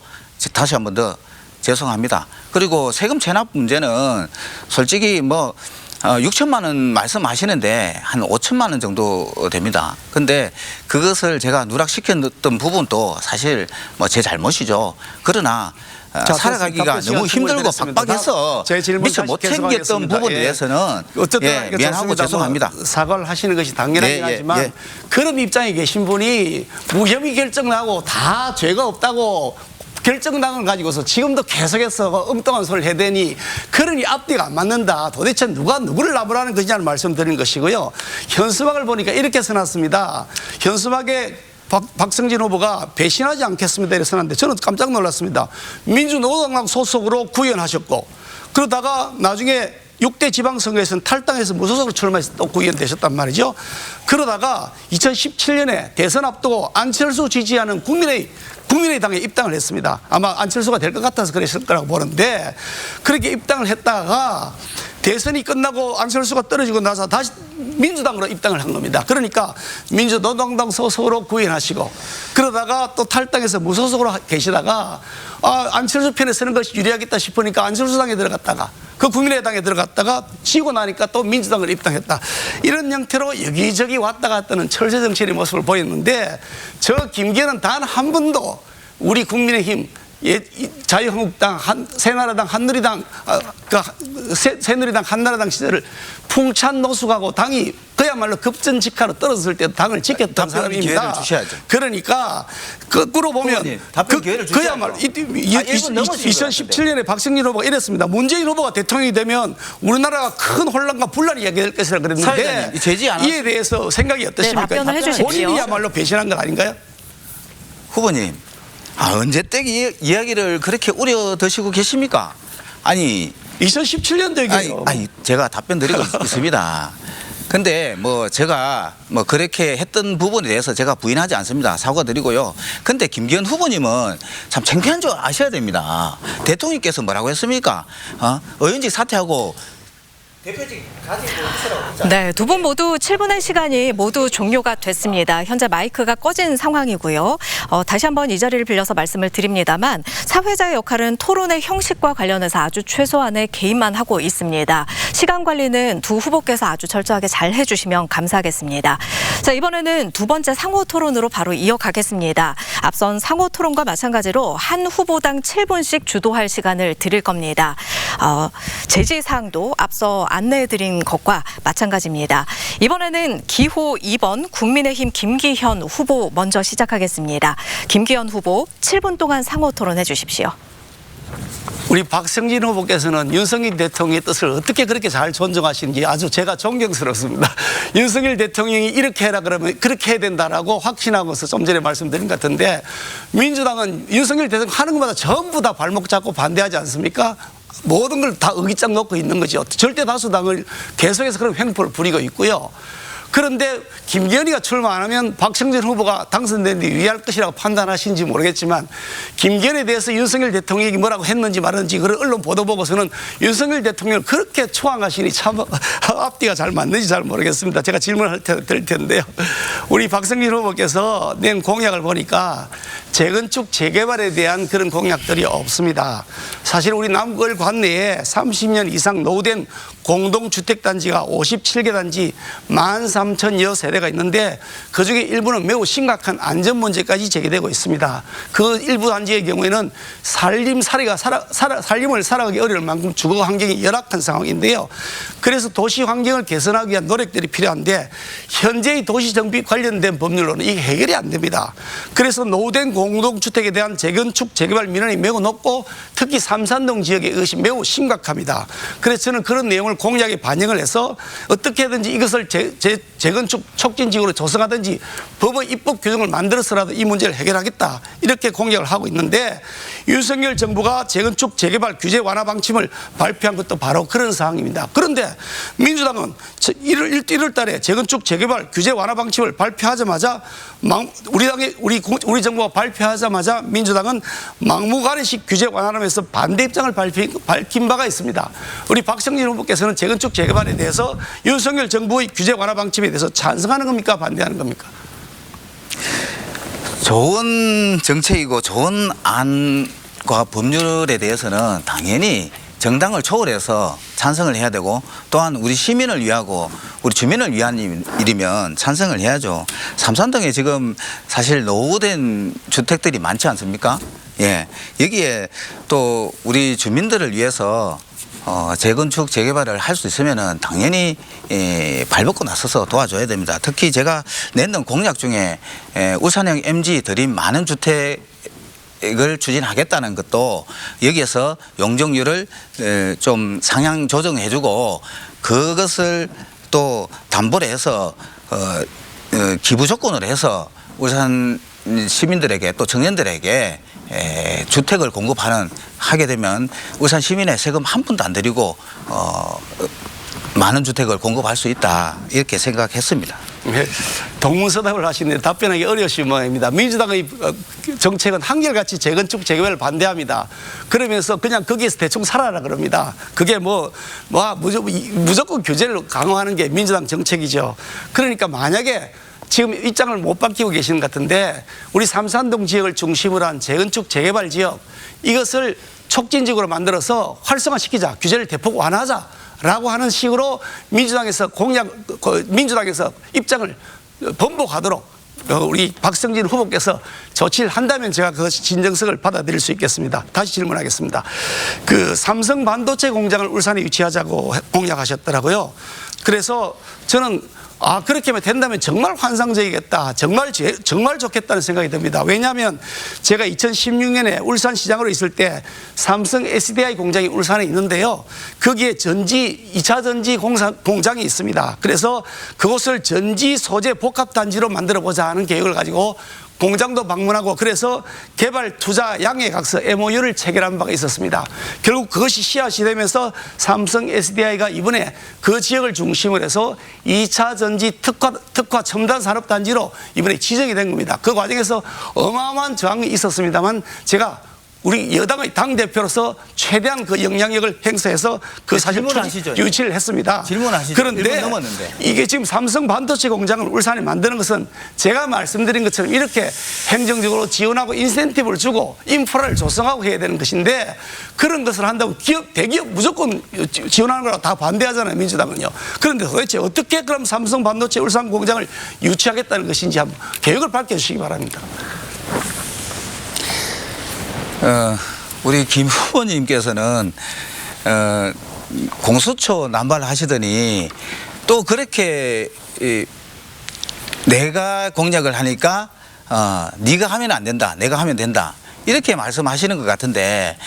다시 한 번 더 죄송합니다. 그리고 세금 체납 문제는 솔직히 6천만 원 말씀하시는데 한 5천만 원 정도 됩니다. 근데 그것을 제가 누락시켰던 부분도 사실 뭐 제 잘못이죠. 그러나 자, 살아가기가 답변 시간 너무 힘들고 충분히 빡빡해서 제 질문 미처 다시 못 챙겼던 계속하겠습니다. 부분에 예. 대해서는 어쨌든 이거 미안하고 좋습니다. 죄송합니다. 뭐 사과를 하시는 것이 당연하긴 예, 예, 하지만 예. 그런 입장에 계신 분이 무혐의 결정나고 다 죄가 없다고 결정당을 가지고서 지금도 계속해서 엉뚱한 소리를 해대니 그러니 앞뒤가 안 맞는다. 도대체 누가 누구를 나무라는 것이냐는 말씀드리는 것이고요. 현수막을 보니까 이렇게 써놨습니다. 현수막에 박성진 후보가 배신하지 않겠습니다. 이렇게 써놨는데 저는 깜짝 놀랐습니다. 민주노동당 소속으로 구의원하셨고 그러다가 나중에 6대 지방선거에서는 탈당해서 무소속으로 출마해서 또 구의원 되셨단 말이죠. 그러다가 2017년에 대선 앞두고 안철수 지지하는 국민의당에 입당을 했습니다. 아마 안철수가 될 것 같아서 그랬을 거라고 보는데 그렇게 입당을 했다가 대선이 끝나고 안철수가 떨어지고 나서 다시 민주당으로 입당을 한 겁니다. 그러니까 민주노동당 소속으로 구인하시고 그러다가 또 탈당해서 무소속으로 계시다가 안철수 편에 서는 것이 유리하겠다 싶으니까 안철수당에 들어갔다가 그 국민의당에 들어갔다가 지고 나니까 또 민주당을 입당했다. 이런 형태로 여기저기 왔다 갔다 하는 철새 정치인의 모습을 보였는데 저 김기현은 단 한 번도 우리 국민의힘 자유한국당, 새나라당, 한누리당, 새누리당, 한나라당 시절을 풍찬 노숙하고 당이 그야말로 급전직하로 떨어졌을 때 당을 지켰던 사람입니다. 기회를 주셔야죠. 그러니까 거꾸로 보면 후보님, 답변 기회를 주셔야죠. 그야말로 1분 넘으신 것 2017년에 박성진 후보가 이랬습니다. 문재인 후보가 대통령이 되면 우리나라가 큰 혼란과 분란이 야기될 것이라 그랬는데 사회자님, 제지 않았- 이에 대해서 생각이 어떠십니까? 답변을 해주십시오. 본인이야말로 배신한 것 아닌가요? 후보님, 언제 떼기 이야기를 그렇게 우려 드시고 계십니까? 아니 2017년도 얘기예요. 아니, 제가 답변 드리고 있습니다. 근데 뭐 제가 뭐 그렇게 했던 부분에 대해서 제가 부인하지 않습니다. 사과드리고요. 근데 김기현 후보님은 참 창피한 줄 아셔야 됩니다. 대통령께서 뭐라고 했습니까? 의원직 사퇴하고 대표직 가지고 있으라고 했잖아요. 네, 두 분 모두 7분의 시간이 모두 종료가 됐습니다. 현재 마이크가 꺼진 상황이고요. 다시 한번 이 자리를 빌려서 말씀을 드립니다만 사회자의 역할은 토론의 형식과 관련해서 아주 최소한의 개입만 하고 있습니다. 시간 관리는 두 후보께서 아주 철저하게 잘 해주시면 감사하겠습니다. 자, 이번에는 두 번째 상호 토론으로 바로 이어가겠습니다. 앞선 상호 토론과 마찬가지로 한 후보당 7분씩 주도할 시간을 드릴 겁니다. 제지사항도 앞서 안내해드린 것과 마찬가지입니다. 이번에는 기호 2번 국민의힘 김기현 후보 먼저 시작하겠습니다. 김기현 후보 7분 동안 상호 토론해 주십시오. 우리 박성진 후보께서는 윤석열 대통령의 뜻을 어떻게 그렇게 잘 존중하시는지 아주 제가 존경스럽습니다. 윤석열 대통령이 이렇게 해라 그러면 그렇게 해야 된다라고 확신하고서 좀 전에 말씀드린 것 같은데 민주당은 윤석열 대통령 하는 것마다 전부 다 발목 잡고 반대하지 않습니까? 모든 걸 다 의기장 놓고 있는 거죠. 절대 다수당을 계속해서 그런 횡포를 부리고 있고요. 그런데 김기현이가 출마 안 하면 박성진 후보가 당선되는 데 유리할 것이라고 판단하신지 모르겠지만 김기현에 대해서 윤석열 대통령이 뭐라고 했는지 말했는지 그런 언론 보도 보고서는 윤석열 대통령을 그렇게 초항하시니 참 앞뒤가 잘 맞는지 잘 모르겠습니다. 제가 질문을 드릴 텐데요. 우리 박성진 후보께서 낸 공약을 보니까 재건축 재개발에 대한 그런 공약들이 없습니다. 사실 우리 남구을 관내에 30년 이상 노후된 공동주택단지가 57개 단지 13,000여 세대가 있는데 그중에 일부는 매우 심각한 안전 문제까지 제기되고 있습니다. 그 일부 단지의 경우에는 삶을 살아가기 어려울 만큼 주거 환경이 열악한 상황인데요. 그래서 도시 환경을 개선하기 위한 노력들이 필요한데 현재의 도시 정비 관련된 법률로는 이게 해결이 안 됩니다. 그래서 노후된 공동주택에 대한 재건축 재개발 민원이 매우 높고 특히 삼산동 지역의 이것이 매우 심각합니다. 그래서 저는 그런 내용을 공약에 반영을 해서 어떻게든지 이것을 재건축 촉진지구로 조성하든지 법의 입법 규정을 만들어서라도 이 문제를 해결하겠다 이렇게 공약을 하고 있는데 윤석열 정부가 재건축 재개발 규제 완화 방침을 발표한 것도 바로 그런 상황입니다. 그런데 민주당은 1월 달에 재건축 재개발 규제 완화 방침을 발표하자마자 우리 정부가 발표하자마자 민주당은 막무가내식 규제 완화하면서 반대 입장을 밝힌 바가 있습니다. 우리 박성진 후보께서는 재건축 재개발에 대해서 윤석열 정부의 규제 완화 방침에 대해서 찬성하는 겁니까? 반대하는 겁니까? 좋은 정책이고 좋은 안과 법률에 대해서는 당연히 정당을 초월해서 찬성을 해야 되고 또한 우리 시민을 위하고 우리 주민을 위한 일이면 찬성을 해야죠. 삼산동에 지금 사실 노후된 주택들이 많지 않습니까? 예, 여기에 또 우리 주민들을 위해서 재건축, 재개발을 할 수 있으면은 당연히 발벗고 나서서 도와줘야 됩니다. 특히 제가 냈던 공약 중에 울산형 MG 들인 많은 주택을 추진하겠다는 것도 여기에서 용적률을 좀 상향 조정해주고 그것을 또 담보를 해서 기부 조건으로 해서 울산 시민들에게 또 청년들에게 주택을 하게 되면 울산 시민의 세금 한 푼도 안 들이고 많은 주택을 공급할 수 있다 이렇게 생각했습니다. 네, 동문서답을 하시는데 답변하기 어려우신 모양입니다. 민주당의 정책은 한결같이 재건축 재개발을 반대합니다. 그러면서 그냥 거기에서 대충 살아라 그럽니다. 그게 무조건 규제를 강화하는 게 민주당 정책이죠. 그러니까 만약에 지금 입장을 못 바뀌고 계시는 것 같은데 우리 삼산동 지역을 중심으로 한 재건축 재개발 지역 이것을 촉진지구로 만들어서 활성화시키자, 규제를 대폭 완화하자라고 하는 식으로 민주당에서 입장을 번복하도록 우리 박성진 후보께서 조치를 한다면 제가 그것이 진정성을 받아들일 수 있겠습니다. 다시 질문하겠습니다. 그 삼성 반도체 공장을 울산에 유치하자고 공약하셨더라고요. 그래서 저는 그렇게 하면 된다면 정말 환상적이겠다. 정말 좋겠다는 생각이 듭니다. 왜냐하면 제가 2016년에 울산시장으로 있을 때 삼성 SDI 공장이 울산에 있는데요. 거기에 2차 전지 공장이 있습니다. 그래서 그곳을 전지 소재 복합단지로 만들어보자 하는 계획을 가지고 공장도 방문하고 그래서 개발 투자 양해각서 MOU를 체결한 바가 있었습니다. 결국 그것이 씨앗이 되면서 삼성 SDI가 이번에 그 지역을 중심으로 해서 2차 전지 특화 첨단 산업단지로 이번에 지정이 된 겁니다. 그 과정에서 어마어마한 저항이 있었습니다만 제가 우리 여당의 당대표로서 최대한 그 영향력을 행사해서 그 사실 유치를 했습니다. 질문하시죠. 그런데 이게 지금 삼성 반도체 공장을 울산에 만드는 것은 제가 말씀드린 것처럼 이렇게 행정적으로 지원하고 인센티브를 주고 인프라를 조성하고 해야 되는 것인데 그런 것을 한다고 대기업 무조건 지원하는 거라고 다 반대하잖아요, 민주당은요. 그런데 도대체 어떻게 그럼 삼성 반도체 울산 공장을 유치하겠다는 것인지 한번 계획을 밝혀주시기 바랍니다. 우리 김 후보님께서는 공수처 남발하시더니 또 그렇게 내가 공약을 하니까 네가 하면 안 된다, 내가 하면 된다 이렇게 말씀하시는 것 같은데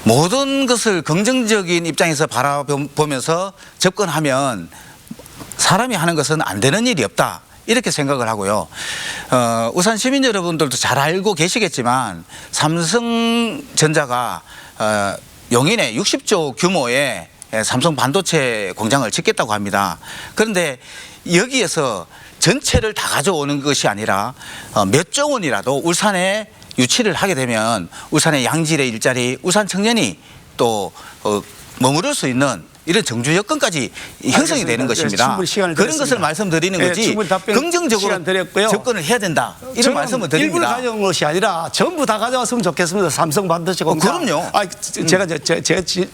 모든 것을 긍정적인 입장에서 바라보면서 접근하면 사람이 하는 것은 안 되는 일이 없다. 이렇게 생각을 하고요. 울산 시민 여러분들도 잘 알고 계시겠지만 삼성전자가 용인에 60조 규모의 삼성 반도체 공장을 짓겠다고 합니다. 그런데 여기에서 전체를 다 가져오는 것이 아니라 몇 조 원이라도 울산에 유치를 하게 되면 울산의 양질의 일자리, 울산 청년이 또 머무를 수 있는 이런 정주 여건까지 형성이 되는 것입니다. 그런 것을 말씀드리는 거지 긍정적으로 접근을 해야 된다. 이런 말씀을 드립니다. 일부를 가져온 것이 아니라 전부 다 가져왔으면 좋겠습니다. 삼성 반도체 공장. 그럼요. 제가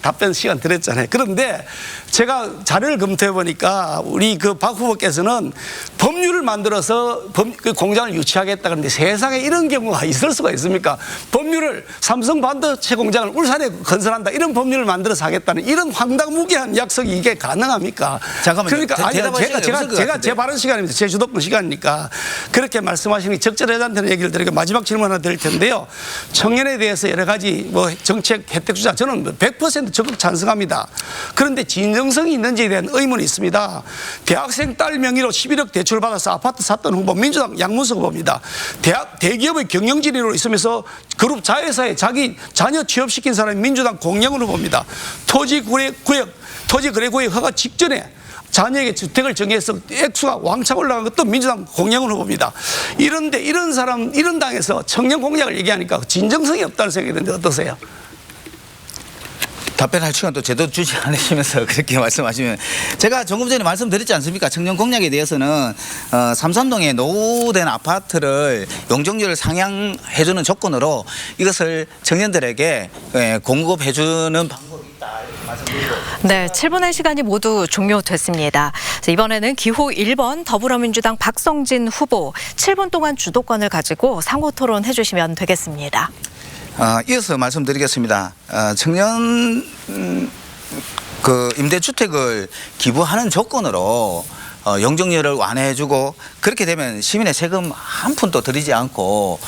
답변 시간 드렸잖아요. 그런데 제가 자료를 검토해 보니까 우리 그 박 후보께서는 법률을 만들어서 그 공장을 유치하겠다 그러는데 세상에 이런 경우가 있을 수가 있습니까? 법률을 삼성 반도체 공장을 울산에 건설한다 이런 법률을 만들어서 하겠다는 이런 황당무계한 약속이 이게 가능합니까? 잠깐만요. 그러니까 제가 제 발언 시간입니다. 제 주도권 시간이니까 그렇게 말씀하시는 게 적절하다는 얘기를 드리고 마지막 질문 하나 드릴 텐데요. 청년에 대해서 여러 가지 정책 혜택 주자 저는 100% 적극 찬성합니다. 그런데 진정성이 있는지에 대한 의문이 있습니다. 대학생 딸 명의로 11억 대출 받아서 아파트 샀던 후보 민주당 양문석 후보입니다. 대기업의 경영진으로 있으면서 그룹 자회사에 자기 자녀 취업시킨 사람이 민주당 공영훈 후보입니다. 토지거래구역 허가 직전에 자녀에게 주택을 정해서 액수가 왕창 올라간 것도 민주당 공영훈 후보입니다. 이런데 이런 당에서 청년 공약을 얘기하니까 진정성이 없다는 생각이 드는데 어떠세요? 답변할 시간도 제대로 주지 않으시면서 그렇게 말씀하시면 제가 조금 전에 말씀드렸지 않습니까? 청년 공약에 대해서는 삼산동의 노후된 아파트를 용적률을 상향해주는 조건으로 이것을 청년들에게 공급해주는 방법이 있다. 네, 7분의 시간이 모두 종료됐습니다. 이번에는 기호 1번 더불어민주당 박성진 후보 7분 동안 주도권을 가지고 상호 토론해 주시면 되겠습니다. 이어서 말씀드리겠습니다. 청년 그 임대주택을 기부하는 조건으로 용적률을 완화해주고 그렇게 되면 시민의 세금 한 푼도 들이지 않고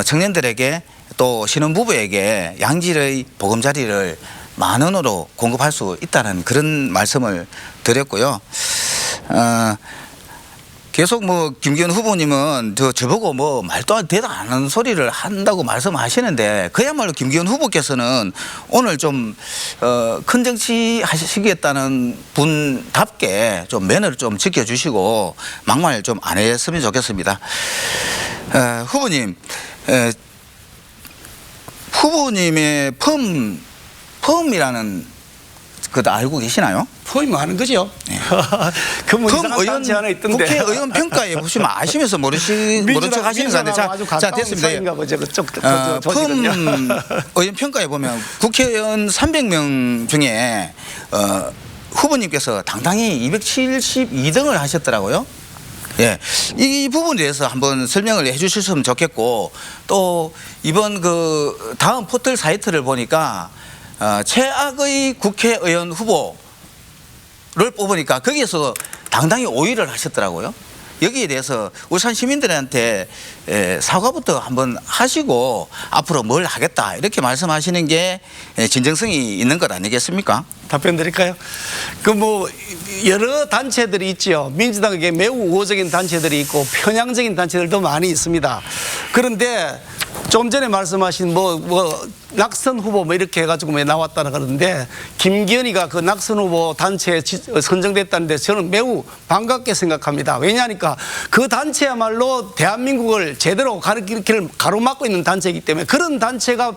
청년들에게 또 신혼부부에게 양질의 보금자리를 만 원으로 공급할 수 있다는 그런 말씀을 드렸고요. 계속 뭐 김기현 후보님은 저보고 뭐 말도 되도 않은 소리를 한다고 말씀하시는데 그야말로 김기현 후보께서는 오늘 좀 큰 정치 하시겠다는 분답게 좀 매너를 좀 지켜주시고 막말 좀 안 했으면 좋겠습니다. 후보님, 후보님의 펌이라는 그거 알고 계시나요? 펌이 많은 거죠. 그뭐 이상한 단체 하나 있던데. 국회의원 평가에 보시면 아시면서 모른 척 하시는 거 같은데 자 됐습니다. 펌 의원 평가에 보면 국회의원 300명 중에 후보님께서 당당히 272등을 하셨더라고요. 예, 이 부분에 대해서 한번 설명을 해주셨으면 좋겠고 또 이번 그 다음 포털 사이트를 보니까 최악의 국회의원 후보를 뽑으니까 거기에서 당당히 5위를 하셨더라고요. 여기에 대해서 울산 시민들한테 사과부터 한번 하시고 앞으로 뭘 하겠다 이렇게 말씀하시는 게 진정성이 있는 것 아니겠습니까? 답변 드릴까요? 그 뭐 여러 단체들이 있죠. 민주당에게 매우 우호적인 단체들이 있고 편향적인 단체들도 많이 있습니다. 그런데 좀 전에 말씀하신 낙선 후보 뭐 이렇게 해가지고 나왔다는 그러는데 김기현이가 그 낙선 후보 단체에 선정됐다는데 저는 매우 반갑게 생각합니다. 왜냐하니까 그 단체야말로 대한민국을 제대로 가르칠 길을 가로막고 있는 단체이기 때문에 그런 단체가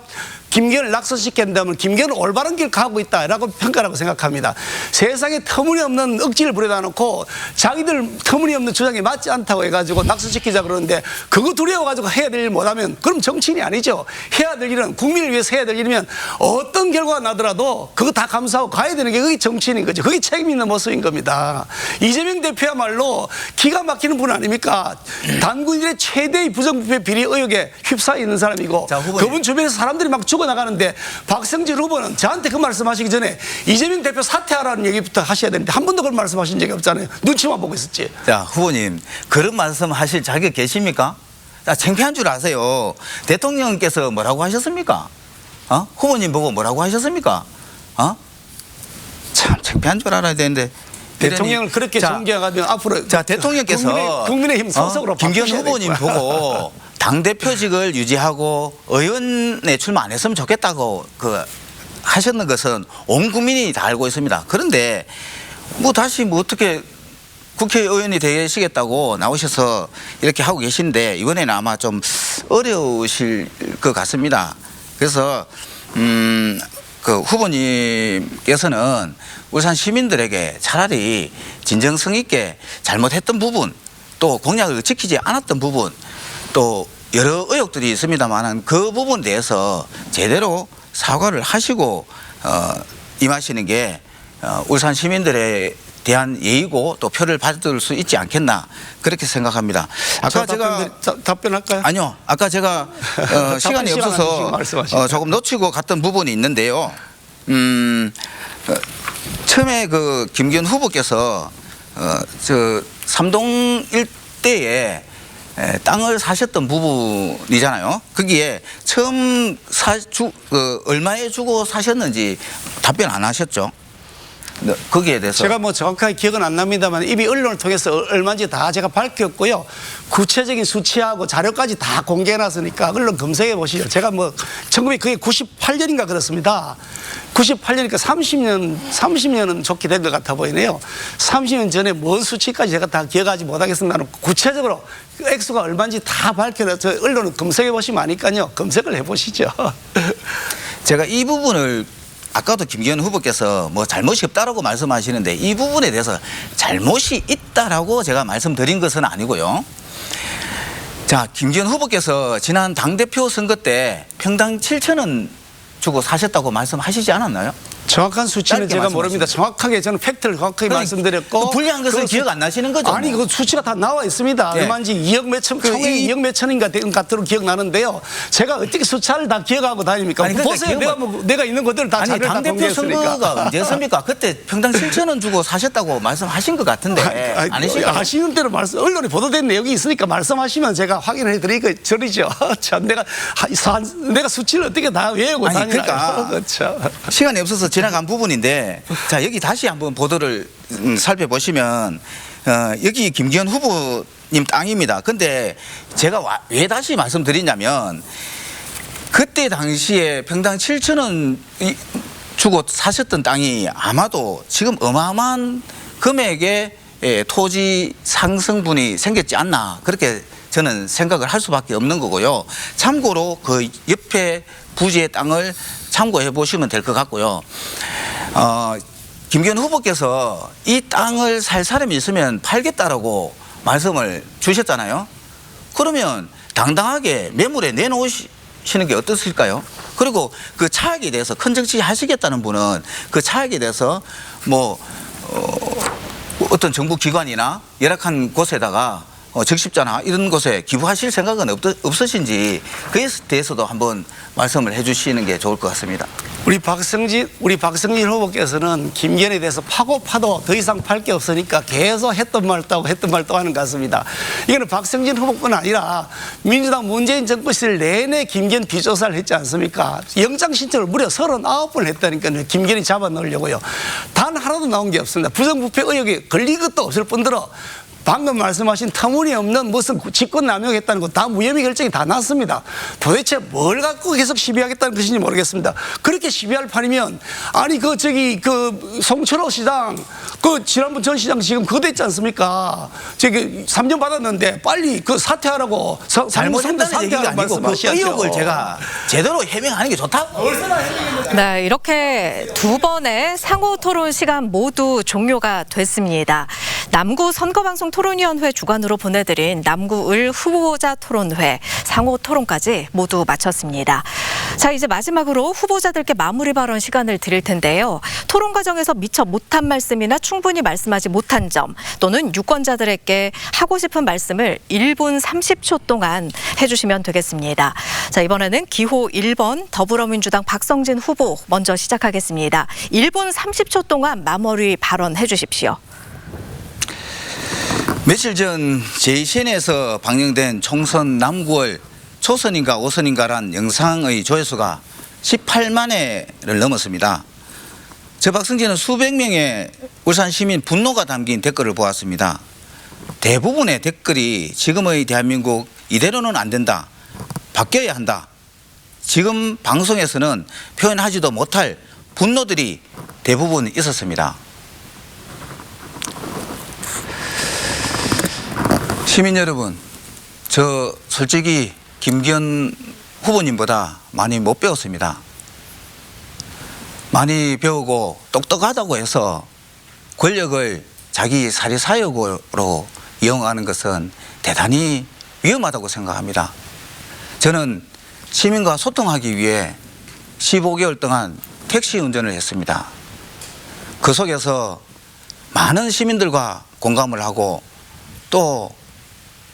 김기현을 낙선시킨다면 김기현은 올바른 길 가고 있다라고 평가라고 생각합니다. 세상에 터무니없는 억지를 부려다 놓고 자기들 터무니없는 주장에 맞지 않다고 해가지고 낙선시키자 그러는데 그거 두려워가지고 해야 될 일 못하면 그럼 정치인이 아니죠. 해야 될 일은 국민을 위해서 해야 될 일이면 어떤 결과가 나더라도 그거 다 감수하고 가야 되는 게 그게 정치인인 거죠. 그게 책임 있는 모습인 겁니다. 이재명 대표야말로 기가 막히는 분 아닙니까? 단군일의 최대의 부정부패 비리 의혹에 휩싸여 있는 사람이고 그분 주변에서 사람들이 막 죽어나가는데 박성진 후보는 저한테 그 말씀하시기 전에 이재명 대표 사퇴하라는 얘기부터 하셔야 되는데 한 번도 그런 말씀하신 적이 없잖아요. 눈치만 보고 있었지. 자, 후보님 그런 말씀 하실 자격 계십니까? 자, 창피한 줄 아세요. 대통령께서 뭐라고 하셨습니까? 후보님 보고 뭐라고 하셨습니까? 참 창피한 줄 알아야 되는데 대통령을 그렇게 존경하면 앞으로 대통령께서 국민의힘 소속으로 김기현 후보님 보고 당대표직을 유지하고 의원에 출마 안 했으면 좋겠다고 하셨는 것은 온 국민이 다 알고 있습니다. 그런데 다시 어떻게 국회의원이 되시겠다고 나오셔서 이렇게 하고 계신데 이번에는 아마 좀 어려우실 것 같습니다. 그래서 그 후보님께서는 울산 시민들에게 차라리 진정성 있게 잘못했던 부분 또 공약을 지키지 않았던 부분 또 여러 의혹들이 있습니다만 그 부분에 대해서 제대로 사과를 하시고 임하시는 게 울산 시민들에 대한 예의고 또 표를 받을 수 있지 않겠나 그렇게 생각합니다. 아까 제가 답변할까요? 아니요. 아까 제가 시간이 없어서 조금 놓치고 갔던 부분이 있는데요. 처음에 그 김기현 후보께서 삼동 일대에 땅을 사셨던 부분이잖아요. 거기에 처음 얼마에 주고 사셨는지 답변 안 하셨죠? 거기에 대해서 제가 정확하게 기억은 안 납니다만 이미 언론을 통해서 얼마인지 다 제가 밝혔고요. 구체적인 수치하고 자료까지 다 공개해놨으니까 언론 검색해 보시죠. 제가 1998년인가 그렇습니다. 98년이니까 30년은 좋게 된 것 같아 보이네요. 30년 전에 뭔 수치까지 제가 다 기억하지 못하겠습니다만 구체적으로 액수가 얼마인지 다 밝혀서 언론을 검색해 보시면 아니까요. 검색을 해 보시죠. 제가 이 부분을 아까도 김기현 후보께서 잘못이 없다라고 말씀하시는데 이 부분에 대해서 잘못이 있다라고 제가 말씀드린 것은 아니고요. 자, 김기현 후보께서 지난 당대표 선거 때 평당 7,000원 주고 사셨다고 말씀하시지 않았나요? 정확한 수치는 짧게 제가 말씀하시죠. 모릅니다. 정확하게 저는 팩트를 정확하게 말씀드렸고 그 불리한 것은 그 기억 안 나시는 거죠? 아니 그 수치가 다 나와 있습니다. 예. 얼마인지 2억 몇천, 총액 2억 몇천인가 된 것으로 기억나는데요. 제가 어떻게 숫자를 다 기억하고 다닙니까? 아니, 그러니까 보세요. 내가 있는 것들 다 아니 자료를 다 당대표 공개했으니까. 선거가 언제였습니까? 그때 평당 7,000원 주고 사셨다고 말씀하신 것 같은데 아니실까요? 아시는 대로 언론에 보도된 내용이 있으니까 말씀하시면 제가 확인해 드리고 저리죠. 참 내가 수치를 어떻게 다 외우고 아니, 다니나요? 그러니까. 그렇죠. 시간이 없어서 지나간 부분인데 자 여기 다시 한번 보도를 살펴보시면 여기 김기현 후보님 땅입니다. 근데 제가 왜 다시 말씀드리냐면 그때 당시에 평당 7,000원 주고 사셨던 땅이 아마도 지금 어마어마한 금액의 토지 상승분이 생겼지 않나 그렇게 저는 생각을 할 수밖에 없는 거고요. 참고로 그 옆에 부지의 땅을 참고해 보시면 될 것 같고요. 김기현 후보께서 이 땅을 살 사람이 있으면 팔겠다라고 말씀을 주셨잖아요. 그러면 당당하게 매물에 내놓으시는 게 어떻을까요? 그리고 그 차익에 대해서 큰 정치 하시겠다는 분은 그 차익에 대해서 어떤 정부 기관이나 열악한 곳에다가 적십자나 이런 곳에 기부하실 생각은 없으신지 그에 대해서도 한번 말씀을 해 주시는 게 좋을 것 같습니다. 우리 박성진 후보께서는 김기현에 대해서 파도 더 이상 팔 게 없으니까 계속 했던 말 또 하는 것 같습니다. 이거는 박성진 후보뿐 아니라 민주당 문재인 정부 시절 내내 김기현 비조사를 했지 않습니까? 영장 신청을 무려 39번 했다니까요. 김기현이 잡아넣으려고요. 단 하나도 나온 게 없습니다. 부정부패 의혹에 걸린 것도 없을 뿐더러 방금 말씀하신 터무니없는 무슨 직권남용했다는 거 다 무혐의 결정이 다 났습니다. 도대체 뭘 갖고 계속 시비하겠다는 것인지 모르겠습니다. 그렇게 시비할 판이면 아니 그 송철호 시장 지난번 전 시장 지금 그거 됐지 않습니까? 3년 받았는데 빨리 그 사퇴하라고 잘못했다는 얘기가 아니고 그 의혹을 제가 제대로 해명하는 게 좋다고. 네, 이렇게 두 번의 상호 토론 시간 모두 종료가 됐습니다. 남구 선거방송 토론위원회 주관으로 보내드린 남구을 후보자 토론회 상호 토론까지 모두 마쳤습니다. 자, 이제 마지막으로 후보자들께 마무리 발언 시간을 드릴 텐데요. 토론 과정에서 미처 못한 말씀이나 충분히 말씀하지 못한 점 또는 유권자들에게 하고 싶은 말씀을 1분 30초 동안 해주시면 되겠습니다. 자, 이번에는 기호 1번 더불어민주당 박성진 후보 먼저 시작하겠습니다. 1분 30초 동안 마무리 발언해 주십시오. 며칠 전 제2CN에서 방영된 총선 남구을 초선인가 오선인가란 영상의 조회수가 18만 회를 넘었습니다. 저 박성진은 수백 명의 울산 시민 분노가 담긴 댓글을 보았습니다. 대부분의 댓글이 지금의 대한민국 이대로는 안 된다. 바뀌어야 한다. 지금 방송에서는 표현하지도 못할 분노들이 대부분 있었습니다. 시민 여러분, 저 솔직히 김기현 후보님보다 많이 못 배웠습니다. 많이 배우고 똑똑하다고 해서 권력을 자기 사리사욕으로 이용하는 것은 대단히 위험하다고 생각합니다. 저는 시민과 소통하기 위해 15개월 동안 택시 운전을 했습니다. 그 속에서 많은 시민들과 공감을 하고 또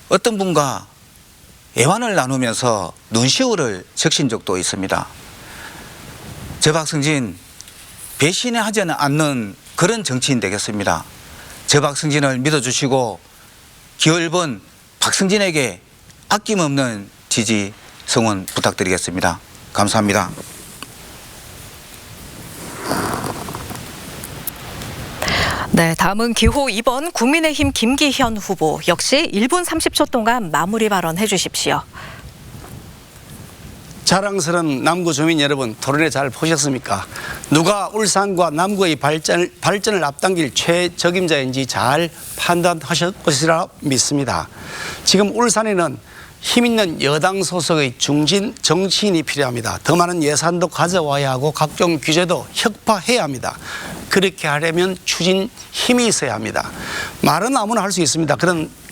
어떤 분과 애환을 나누면서 눈시울을 적신 적도 있습니다. 저 박성진 배신하지 않는 그런 정치인 되겠습니다. 저 박성진을 믿어주시고 기호 1번 박성진에게 아낌없는 지지 성원 부탁드리겠습니다. 감사합니다. 네, 다음은 기호 2번 국민의힘 김기현 후보 역시 1분 30초 동안 마무리 발언해 주십시오. 자랑스러운 남구 주민 여러분, 토론회 잘 보셨습니까? 누가 울산과 남구의 발전을 앞당길 최적임자인지 잘 판단하실 것이라 믿습니다. 지금 울산에는 힘있는 여당 소속의 중진 정치인이 필요합니다. 더 많은 예산도 가져와야 하고 각종 규제도 혁파해야 합니다. 그렇게 하려면 추진 힘이 있어야 합니다. 말은 아무나 할 수 있습니다.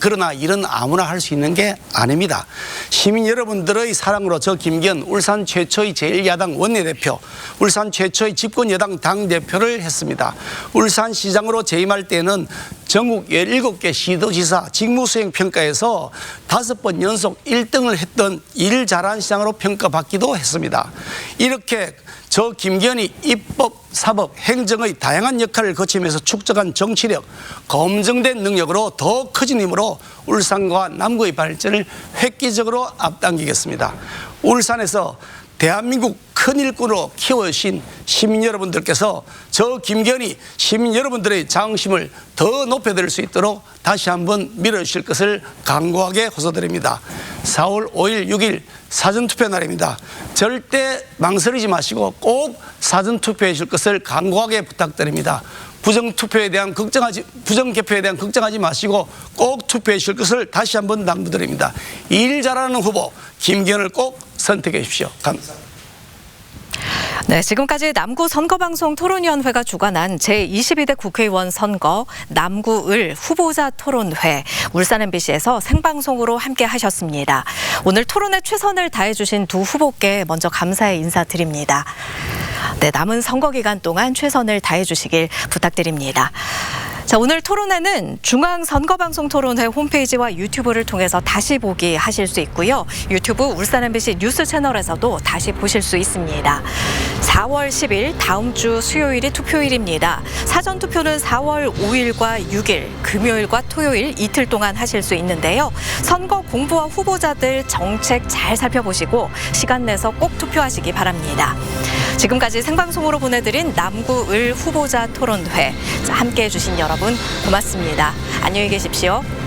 그러나 일은 아무나 할 수 있는 게 아닙니다. 시민 여러분들의 사랑으로 저 김기현 울산 최초의 제1야당 원내대표, 울산 최초의 집권여당 당대표를 했습니다. 울산시장으로 재임할 때는 전국 17개 시도지사 직무수행평가에서 5번 연속 1등을 했던 일 잘한 시장으로 평가받기도 했습니다. 이렇게 저 김기현이 입법, 사법, 행정의 다양한 역할을 거치면서 축적한 정치력, 검증된 능력으로 더 커진 힘으로 울산과 남구의 발전을 획기적으로 앞당기겠습니다. 울산에서 대한민국 큰 일꾼으로 키워주신 시민 여러분들께서 저 김기현이 시민 여러분들의 자긍심을 더 높여드릴 수 있도록 다시 한번 밀어주실 것을 간곡하게 호소드립니다. 4월 5일, 6일 사전투표 날입니다. 절대 망설이지 마시고 꼭 사전투표해 주실 것을 간곡하게 부탁드립니다. 부정개표에 대한 걱정하지 마시고 꼭 투표해 주실 것을 다시 한번 당부드립니다. 일 잘하는 후보 김기현을 꼭 선택해 주십시오. 감사합니다. 네, 지금까지 남구 선거방송 토론위원회가 주관한 제22대 국회의원 선거 남구을 후보자 토론회 울산 MBC에서 생방송으로 함께 하셨습니다. 오늘 토론에 최선을 다해주신 두 후보께 먼저 감사의 인사드립니다. 네, 남은 선거 기간 동안 최선을 다해주시길 부탁드립니다. 자, 오늘 토론회는 중앙선거방송토론회 홈페이지와 유튜브를 통해서 다시 보기 하실 수 있고요. 유튜브 울산 MBC 뉴스 채널에서도 다시 보실 수 있습니다. 4월 10일 다음 주 수요일이 투표일입니다. 사전투표는 4월 5일과 6일 금요일과 토요일 이틀 동안 하실 수 있는데요. 선거 공보와 후보자들 정책 잘 살펴보시고 시간 내서 꼭 투표하시기 바랍니다. 지금까지 생방송으로 보내드린 남구을 후보자 토론회 함께해 주신 여러분 고맙습니다. 안녕히 계십시오.